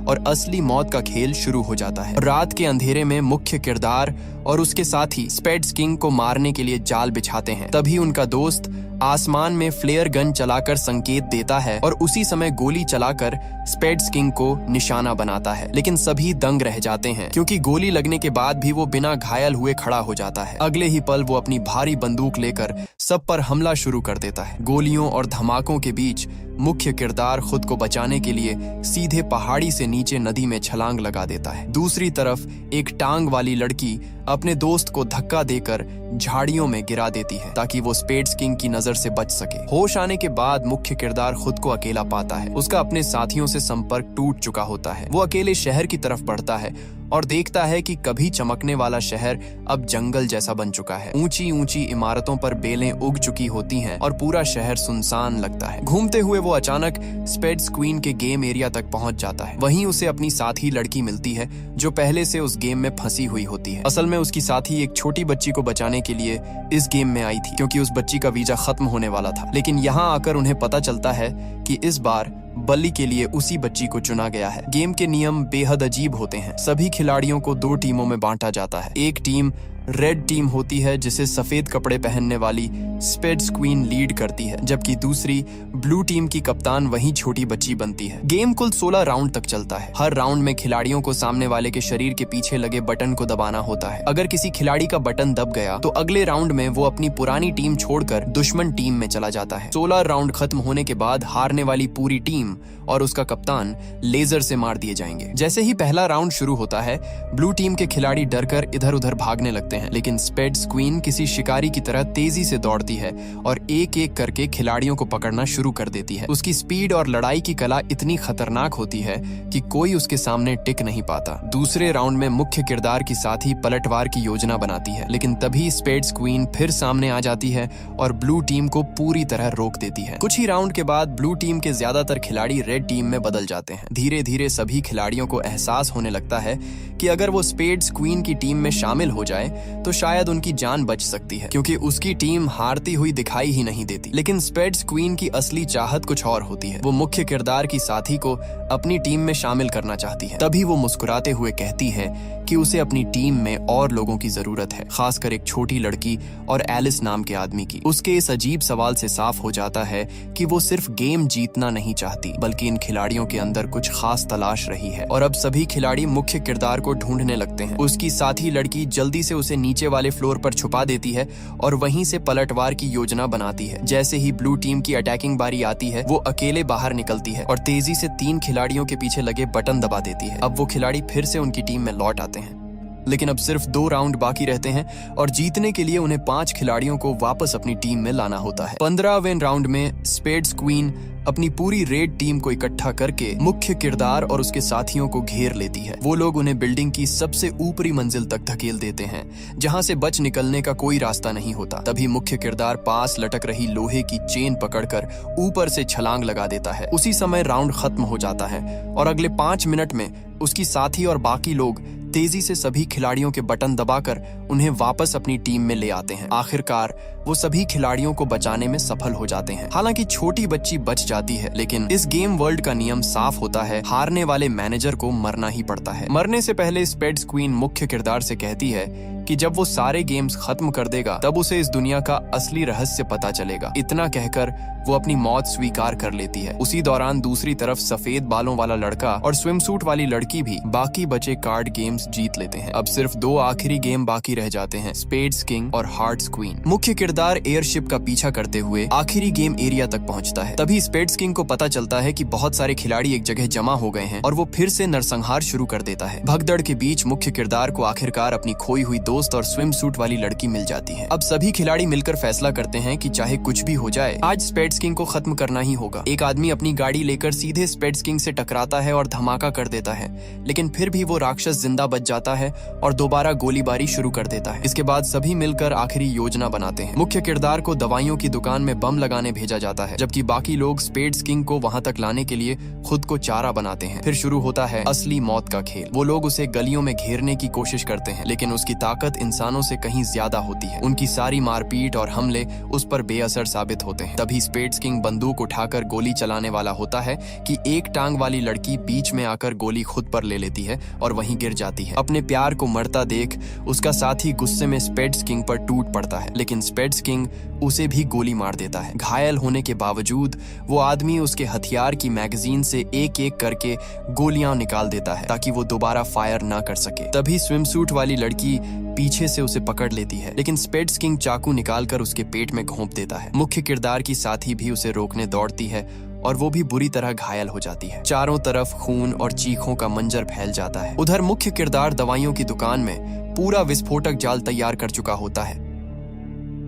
और असली मौत का खेल शुरू हो जाता है। रात के अंधेरे में मुख्य किरदार और उसके साथी स्पेड्स किंग को मारने के लिए जाल बिछाते हैं। तभी उनका दोस्त आसमान में फ्लेयर गन चलाकर संकेत देता है और उसी समय गोली चलाकर स्पेड्स किंग को निशाना बनाता है, लेकिन सभी दंग रह जाते हैं क्योंकि गोली लगने के बाद भी वो बिना घायल हुए खड़ा हो जाता है। अगले ही पल वो अपनी भारी बंदूक लेकर सब पर हमला शुरू कर देता है। गोलियों और धमाकों के बीच मुख्य किरदार खुद को बचाने के लिए सीधे पहाड़ी से नीचे नदी में छलांग लगा देता है। दूसरी तरफ एक टांग वाली लड़की अपने दोस्त को धक्का देकर झाड़ियों में गिरा देती है ताकि वो स्पेड्स किंग की नजर से बच सके। होश आने के बाद मुख्य किरदार खुद को अकेला पाता है। उसका अपने साथियों से संपर्क टूट चुका होता है। वो अकेले शहर की तरफ बढ़ता है और देखता है कि कभी चमकने वाला शहर अब जंगल जैसा बन चुका है। ऊंची ऊंची इमारतों पर बेलें उग चुकी होती हैं और पूरा शहर सुनसान लगता है। घूमते हुए वो अचानक स्पेड्स क्वीन के गेम एरिया तक पहुंच जाता है। वहीं उसे अपनी साथी लड़की मिलती है जो पहले से उस गेम में फंसी हुई होती है। असल में उसकी साथी एक छोटी बच्ची को बचाने के लिए इस गेम में आई थी क्योंकि उस बच्ची का वीजा खत्म होने वाला था, लेकिन यहाँ आकर उन्हें पता चलता है कि इस बार बलि के लिए उसी बच्ची को चुना गया है। गेम के नियम बेहद अजीब होते हैं। सभी खिलाड़ियों को 2 टीमों में बांटा जाता है। एक टीम रेड टीम होती है जिसे सफेद कपड़े पहनने वाली स्पेड्स क्वीन लीड करती है, जबकि दूसरी ब्लू टीम की कप्तान वही छोटी बच्ची बनती है। गेम कुल 16 राउंड तक चलता है। हर राउंड में खिलाड़ियों को सामने वाले के शरीर के पीछे लगे बटन को दबाना होता है। अगर किसी खिलाड़ी का बटन दब गया तो अगले राउंड में वो अपनी पुरानी टीम छोड़कर दुश्मन टीम में चला जाता है। 16 राउंड खत्म होने के बाद हारने वाली पूरी टीम और उसका कप्तान लेजर से मार दिए जाएंगे। जैसे ही पहला राउंड शुरू होता है, ब्लू टीम के खिलाड़ी डरकर इधर उधर भागने लगते हैं, लेकिन स्पेड्स क्वीन किसी शिकारी की तरह तेजी से दौड़ती है और एक एक करके खिलाड़ियों को पकड़ना शुरू कर देती है। उसकी स्पीड और लड़ाई की कला इतनी खतरनाक होती है कि कोई उसके सामने टिक नहीं पाता। दूसरे राउंड में मुख्य किरदार की साथी पलटवार की योजना बनाती है, लेकिन तभी स्पेड्स क्वीन फिर सामने आ जाती है और ब्लू टीम को पूरी तरह रोक देती है। कुछ ही राउंड के बाद ब्लू टीम के ज्यादातर खिलाड़ी रेड टीम में बदल जाते हैं। धीरे धीरे सभी खिलाड़ियों को एहसास होने लगता है कि अगर वो स्पेड्स क्वीन की टीम में शामिल हो जाए तो शायद उनकी जान बच सकती है, क्योंकि उसकी टीम हारती हुई दिखाई ही नहीं देती। लेकिन स्पेड्स क्वीन की असली चाहत कुछ और होती है। वो मुख्य किरदार की साथी को अपनी टीम में शामिल करना चाहती है। तभी वो मुस्कुराते हुए कहती है कि उसे अपनी टीम में और लोगों की जरूरत है, खासकर एक छोटी लड़की और एलिस नाम के आदमी की। उसके इस अजीब सवाल से साफ हो जाता है कि वो सिर्फ गेम जीतना नहीं चाहती, बल्कि इन खिलाड़ियों के अंदर कुछ खास तलाश रही है। और अब सभी खिलाड़ी मुख्य किरदार को ढूंढने लगते हैं। उसकी साथी लड़की जल्दी से उसे नीचे वाले फ्लोर पर छुपा देती है और वहीं से पलटवार की योजना बनाती है। जैसे ही ब्लू टीम की अटैकिंग बारी आती है, वो अकेले बाहर निकलती है और तेजी से 3 खिलाड़ियों के पीछे लगे बटन दबा देती है। अब वो खिलाड़ी फिर से उनकी टीम में लौट आते हैं, लेकिन अब सिर्फ 2 राउंड बाकी रहते हैं और जीतने के लिए उन्हें 5 खिलाड़ियों को वापस अपनी टीम में लाना होता है। 15वें राउंड में स्पेड्स क्वीन अपनी पूरी रेड टीम को इकट्ठा करके मुख्य किरदार और उसके साथियों को घेर लेती है। वो लोग उन्हें बिल्डिंग की सबसे ऊपरी मंजिल तक धकेल देते हैं, जहां से बच निकलने का कोई रास्ता नहीं होता। तभी मुख्य किरदार पास लटक रही लोहे की चेन पकड़कर ऊपर से छलांग लगा देता है। उसी समय राउंड खत्म हो जाता है और अगले 5 मिनट में उसकी साथी और बाकी लोग तेजी से सभी खिलाड़ियों के बटन दबाकर उन्हें वापस अपनी टीम में ले आते हैं। आखिरकार वो सभी खिलाड़ियों को बचाने में सफल हो जाते हैं। हालांकि छोटी बच्ची बच जाती है, लेकिन इस गेम वर्ल्ड का नियम साफ होता है, हारने वाले मैनेजर को मरना ही पड़ता है। मरने से पहले स्पेड्स क्वीन मुख्य किरदार से कहती है कि जब वो सारे गेम्स खत्म कर देगा तब उसे इस दुनिया का असली रहस्य पता चलेगा। इतना कहकर वो अपनी मौत स्वीकार कर लेती है। उसी दौरान दूसरी तरफ सफेद बालों वाला लड़का और स्विमसूट वाली लड़की भी बाकी बचे कार्ड गेम्स जीत लेते हैं। अब सिर्फ 2 आखिरी गेम बाकी रह जाते हैं, स्पेड्स किंग और हार्ट्स क्वीन। मुख्य किरदार एयरशिप का पीछा करते हुए आखिरी गेम एरिया तक पहुंचता है। तभी स्पेड्स किंग को पता चलता है कि बहुत सारे खिलाड़ी एक जगह जमा हो गए हैं और वो फिर से नरसंहार शुरू कर देता है। भगदड़ के बीच मुख्य किरदार को आखिरकार अपनी खोई हुई दोस्त और स्विम सूट वाली लड़की मिल जाती है। अब सभी खिलाड़ी मिलकर फैसला करते हैं कि चाहे कुछ भी हो जाए, आज स्पेड्स किंग को खत्म करना ही होगा। एक आदमी अपनी गाड़ी लेकर सीधे स्पेड्स किंग से टकराता है और धमाका कर देता है, लेकिन फिर भी वो राक्षस जिंदा बच जाता है और दोबारा गोलीबारी शुरू कर देता है। इसके बाद सभी मिलकर आखिरी योजना बनाते हैं। मुख्य किरदार को दवाइयों की दुकान में बम लगाने भेजा जाता है, जबकि बाकी लोग स्पेड्स किंग को वहां तक लाने के लिए खुद को चारा बनाते हैं। फिर शुरू होता है असली मौत का खेल। वो लोग उसे गलियों में घेरने की कोशिश करते हैं, लेकिन उसकी ताकत इंसानों से कहीं ज्यादा होती है। उनकी सारी मारपीट और हमले उस पर बेअसर साबित होते हैं। तभी स्पेड्स किंग बंदूक उठाकर गोली चलाने वाला होता है कि एक टांग वाली लड़की बीच में आकर गोली खुद पर ले लेती है और वहीं गिर जाती है। अपने प्यार को मरता देख उसका साथी गुस्से में स्पेड्स किंग पर टूट पड़ता है, लेकिन स्पेड्स किंग उसे भी गोली मार देता है। घायल होने के बावजूद वो आदमी उसके हथियार की मैगजीन से एक एक करके गोलियां निकाल देता है ताकि वो दोबारा फायर ना कर सके। तभी स्विमसूट वाली लड़की पीछे से उसे पकड़ लेती है, लेकिन स्पेड्स किंग चाकू निकालकर उसके पेट में घोंप देता है। मुख्य किरदार की साथी भी उसे रोकने दौड़ती है और वो भी बुरी तरह घायल हो जाती है। चारों तरफ खून और चीखों का मंजर फैल जाता है। उधर मुख्य किरदार दवाइयों की दुकान में पूरा विस्फोटक जाल तैयार कर चुका होता है।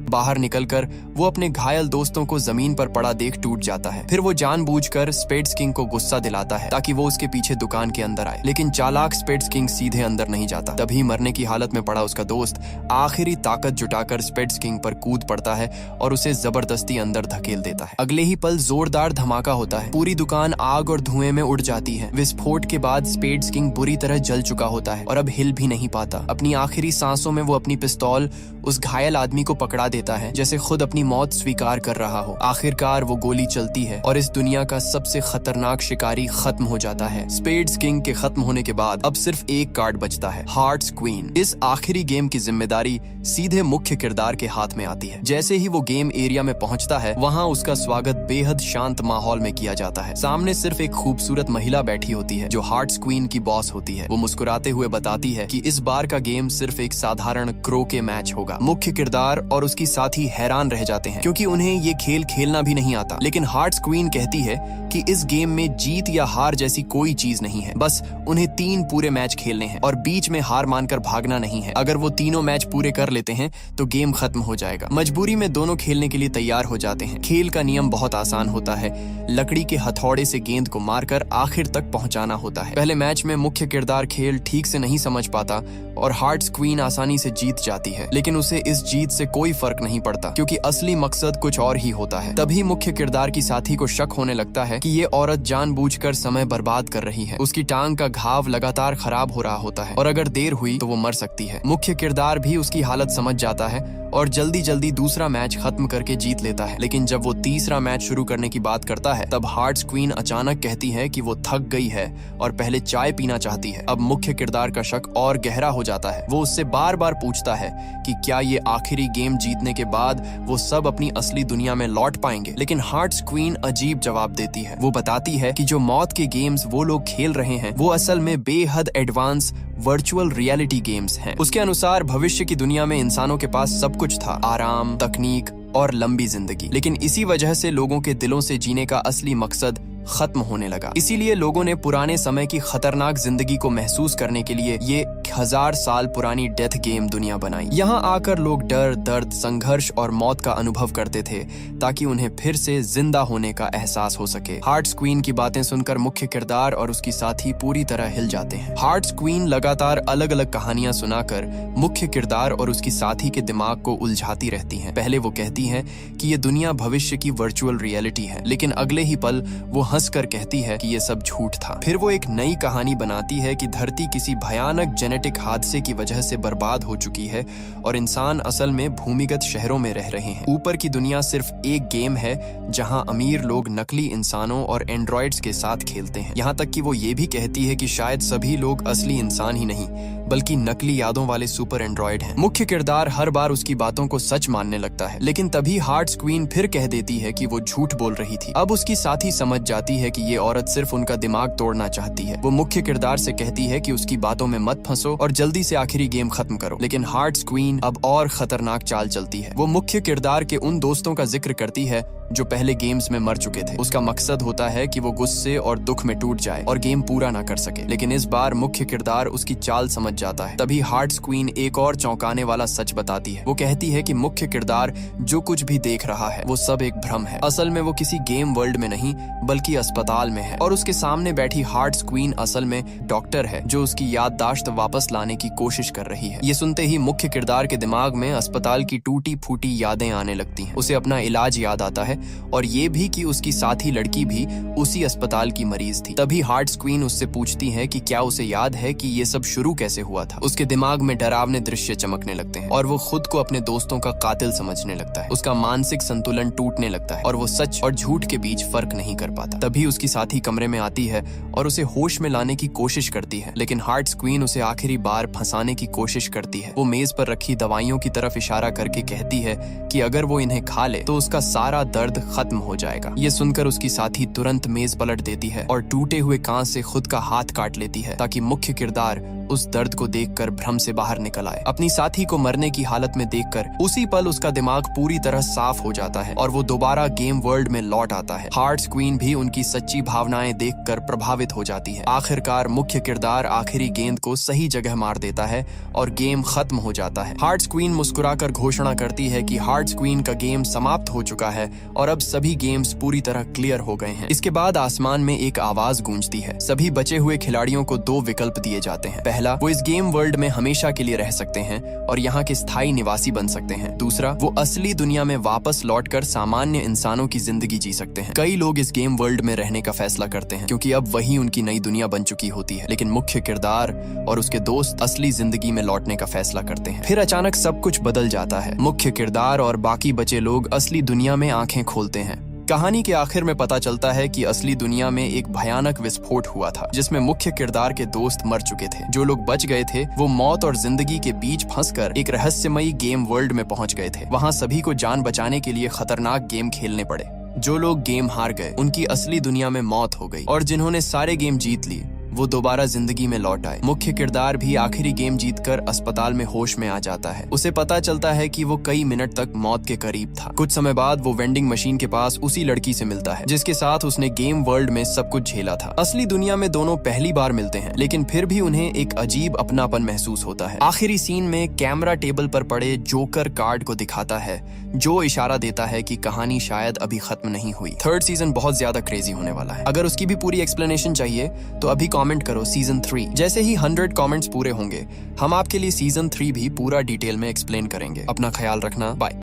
बाहर निकलकर वो अपने घायल दोस्तों को जमीन पर पड़ा देख टूट जाता है। फिर वो जानबूझकर स्पेड्स किंग को गुस्सा दिलाता है ताकि वो उसके पीछे दुकान के अंदर आए, लेकिन चालाक स्पेड्स किंग सीधे अंदर नहीं जाता। तभी मरने की हालत में पड़ा उसका दोस्त आखिरी ताकत जुटाकर स्पेड्स किंग पर कूद पड़ता है और उसे जबरदस्ती अंदर धकेल देता है। अगले ही पल जोरदार धमाका होता है। पूरी दुकान आग और धुएं में उड़ जाती है। विस्फोट के बाद स्पेड्स किंग बुरी तरह जल चुका होता है और अब हिल भी नहीं पाता। अपनी आखिरी सांसों में वो अपनी पिस्तौल उस घायल आदमी को पकड़ा देता है जैसे खुद अपनी मौत स्वीकार कर रहा हो। आखिरकार वो गोली चलती है और इस दुनिया का सबसे खतरनाक शिकारी खत्म हो जाता है। स्पेड्स किंग के खत्म होने के बाद अब सिर्फ एक कार्ड बचता है, हार्ट्स क्वीन। इस आखिरी गेम की जिम्मेदारी सीधे मुख्य किरदार के हाथ में आती है। जैसे ही वो गेम एरिया में पहुंचता है, वहाँ उसका स्वागत बेहद शांत माहौल में किया जाता है। सामने सिर्फ एक खूबसूरत महिला बैठी होती है जो हार्ट्स क्वीन की बॉस होती है। वो मुस्कुराते हुए बताती है कि इस बार का गेम सिर्फ एक साधारण क्रोके मैच होगा। मुख्य किरदार और उसकी साथी हैरान रह जाते हैं क्योंकि उन्हें ये खेल खेलना भी नहीं आता। लेकिन हार्ट्स क्वीन कहती है कि इस गेम में जीत या हार जैसी कोई चीज नहीं है, बस उन्हें 3 पूरे मैच खेलने हैं और बीच में हार मानकर भागना नहीं है। अगर वो तीनों मैच पूरे कर लेते हैं तो गेम खत्म हो जाएगा। मजबूरी में दोनों खेलने के लिए तैयार हो जाते हैं। खेल का नियम बहुत आसान होता है, लकड़ी के हथौड़े से गेंद को मारकर आखिर तक पहुंचाना होता है। पहले मैच में मुख्य किरदार खेल ठीक से नहीं समझ पाता और हार्ट्स क्वीन आसानी से जीत जाती है, लेकिन उसे इस जीत से कोई फर्क नहीं पड़ता क्योंकि असली मकसद कुछ और ही होता है। तभी मुख्य किरदार की साथी को शक होने लगता है कि ये औरत जानबूझकर समय बर्बाद कर रही है। उसकी टांग का घाव लगातार खराब हो रहा होता है और अगर देर हुई तो वो मर सकती है। मुख्य किरदार भी उसकी हालत समझ जाता है और जल्दी जल्दी दूसरा मैच खत्म करके जीत लेता है। लेकिन जब वो तीसरा मैच शुरू करने की बात करता है, तब हार्ट्स क्वीन अचानक कहती है कि वो थक गई है और पहले चाय पीना चाहती है। अब मुख्य किरदार का शक और गहरा हो जाता है। वो उससे बार बार पूछता है कि क्या ये आखिरी गेम जीतने के बाद वो सब अपनी असली दुनिया में लौट पाएंगे। लेकिन हार्ट्स क्वीन अजीब जवाब देती है। वो बताती है कि जो मौत के गेम्स वो लोग खेल रहे हैं वो असल में बेहद एडवांस वर्चुअल रियलिटी गेम्स हैं। उसके अनुसार भविष्य की दुनिया में इंसानों के पास सब कुछ था, आराम, तकनीक और लंबी जिंदगी। लेकिन इसी वजह से लोगों के दिलों से जीने का असली मकसद खत्म होने लगा। इसीलिए लोगों ने पुराने समय की खतरनाक जिंदगी को महसूस करने के लिए ये 1000 साल पुरानी डेथ गेम दुनिया बनाई। यहाँ आकर लोग डर, दर्द, संघर्ष और मौत का अनुभव करते थे ताकि उन्हें फिर से जिंदा होने का एहसास हो सके। हार्ट्स क्वीन की बातें सुनकर मुख्य किरदार और उसकी साथी पूरी तरह हिल जाते हैं। हार्ट्स क्वीन लगातार अलग अलग कहानियां सुनाकर मुख्य किरदार और उसकी साथी के दिमाग को उलझाती रहती हैं। पहले वो कहती हैं कि ये दुनिया भविष्य की वर्चुअल रियलिटी है, लेकिन अगले ही पल वो हंसकर कहती है कि ये सब झूठ था। फिर वो एक नई कहानी बनाती है कि धरती किसी भयानक जेनेटिक हादसे की वजह से बर्बाद हो चुकी है और इंसान असल में भूमिगत शहरों में रह रहे हैं। ऊपर की दुनिया सिर्फ एक गेम है जहां अमीर लोग नकली इंसानों और एंड्रॉइड्स के साथ खेलते हैं। यहाँ तक कि वो ये भी कहती है कि शायद सभी लोग असली इंसान ही नहीं बल्कि नकली यादों वाले सुपर एंड्रॉइड हैं। मुख्य किरदार हर बार उसकी बातों को सच मानने लगता है, लेकिन तभी हार्ट्स क्वीन फिर कह देती है कि वो झूठ बोल रही थी। अब उसकी साथी समझ जाती है कि ये औरत सिर्फ उनका दिमाग तोड़ना चाहती है। वो मुख्य किरदार से कहती है कि उसकी बातों में मत फंसो और जल्दी से आखिरी गेम खत्म करो। लेकिन हार्ट्स क्वीन अब और खतरनाक चाल चलती है। वो मुख्य किरदार के उन दोस्तों का जिक्र करती है जो पहले गेम्स में मर चुके थे। उसका मकसद होता है कि वो गुस्से और दुख में टूट जाए और गेम पूरा ना कर सके। लेकिन इस बार मुख्य किरदार उसकी चाल समझ जाता है। तभी हार्ट्स क्वीन एक और चौंकाने वाला सच बताती है। वो कहती है कि मुख्य किरदार जो कुछ भी देख रहा है वो सब एक भ्रम है। असल में वो किसी गेम वर्ल्ड में नहीं बल्कि अस्पताल में है और उसके सामने बैठी हार्ट्स क्वीन असल में डॉक्टर है जो उसकी याददाश्त वापस लाने की कोशिश कर रही है। ये सुनते ही मुख्य किरदार के दिमाग में अस्पताल की टूटी फूटी यादें आने लगती हैं। उसे अपना इलाज याद आता है और ये भी कि उसकी साथी लड़की भी उसी अस्पताल की मरीज थी। तभी हार्ट्स क्वीन उससे पूछती है कि क्या उसे याद है कि ये सब शुरू कैसे हुआ था। उसके दिमाग में डरावने दृश्य चमकने लगते हैं और वो खुद को अपने दोस्तों का कातिल समझने लगता है। उसका मानसिक संतुलन टूटने लगता है और वो सच और झूठ के बीच फर्क नहीं कर पाता। तभी उसकी साथी कमरे में आती है और उसे होश में लाने की कोशिश करती है, लेकिन हार्ट्स क्वीन उसे आखिरी बार फंसाने की कोशिश करती है। वो मेज पर रखी दवाइयों की तरफ इशारा करके कहती है कि अगर वो इन्हें खा ले तो उसका सारा दर्द खत्म हो जाएगा। ये सुनकर उसकी साथी तुरंत मेज पलट देती है और टूटे हुए कांच से खुद का हाथ काट लेती है ताकि मुख्य किरदार उस दर्द को देखकर भ्रम से बाहर निकल आए। अपनी साथी को मरने की हालत में देखकर उसी पल उसका दिमाग पूरी तरह साफ हो जाता है और वो दोबारा गेम वर्ल्ड में लौट आता है। हार्ट्स क्वीन भी उनकी सच्ची भावनाएं देखकर प्रभावित हो जाती है। आखिरकार मुख्य किरदार आखिरी गेंद को सही जगह मार देता है और गेम खत्म हो जाता है। हार्ट्स क्वीन मुस्कुराकर घोषणा करती है कि हार्ट्स क्वीन का गेम समाप्त हो चुका है और अब सभी गेम्स पूरी तरह क्लियर हो गए हैं। इसके बाद आसमान में एक आवाज गूंजती है। सभी बचे हुए खिलाड़ियों को 2 विकल्प दिए जाते हैं। पहला, वो इस गेम वर्ल्ड में हमेशा के लिए रह सकते हैं और यहाँ के स्थायी निवासी बन सकते हैं। दूसरा, वो असली दुनिया में वापस लौटकर सामान्य इंसानों की जिंदगी जी सकते हैं। कई लोग इस गेम वर्ल्ड वर्ल्ड में रहने का फैसला करते हैं, क्योंकि अब वही उनकी नई दुनिया बन चुकी होती है। लेकिन मुख्य किरदार और उसके दोस्त असली जिंदगी में लौटने का फैसला करते हैं। फिर अचानक सब कुछ बदल जाता है। मुख्य किरदार और बाकी बचे लोग असली दुनिया में आंखें खोलते हैं। कहानी के आखिर में पता चलता है कि असली दुनिया में एक भयानक विस्फोट हुआ था, जिसमें मुख्य किरदार के दोस्त मर चुके थे। जो लोग बच गए थे वो मौत और जिंदगी के बीच फंसकर एक रहस्यमयी गेम वर्ल्ड में पहुंच गए थे। वहां सभी को जान बचाने के लिए खतरनाक गेम खेलने पड़े। जो लोग गेम हार गए उनकी असली दुनिया में मौत हो गई, और जिन्होंने सारे गेम जीत लिए वो दोबारा जिंदगी में लौट आए। मुख्य किरदार भी आखिरी गेम जीतकर अस्पताल में होश में आ जाता है। उसे पता चलता है कि वो कई मिनट तक मौत के करीब था। कुछ समय बाद वो वेंडिंग मशीन के पास उसी लड़की से मिलता है जिसके साथ उसने गेम वर्ल्ड में सब कुछ झेला था। असली दुनिया में दोनों पहली बार मिलते हैं, लेकिन फिर भी उन्हें एक अजीब अपनापन महसूस होता है। आखिरी सीन में कैमरा टेबल पर पड़े जोकर कार्ड को दिखाता है, जो इशारा देता है कि कहानी शायद अभी खत्म नहीं हुई। थर्ड सीजन बहुत ज्यादा क्रेजी होने वाला है। अगर उसकी भी पूरी एक्सप्लेनेशन चाहिए तो अभी कमेंट करो सीजन 3। जैसे ही 100 कमेंट्स पूरे होंगे हम आपके लिए सीजन 3 भी पूरा डिटेल में एक्सप्लेन करेंगे। अपना ख्याल रखना, बाय।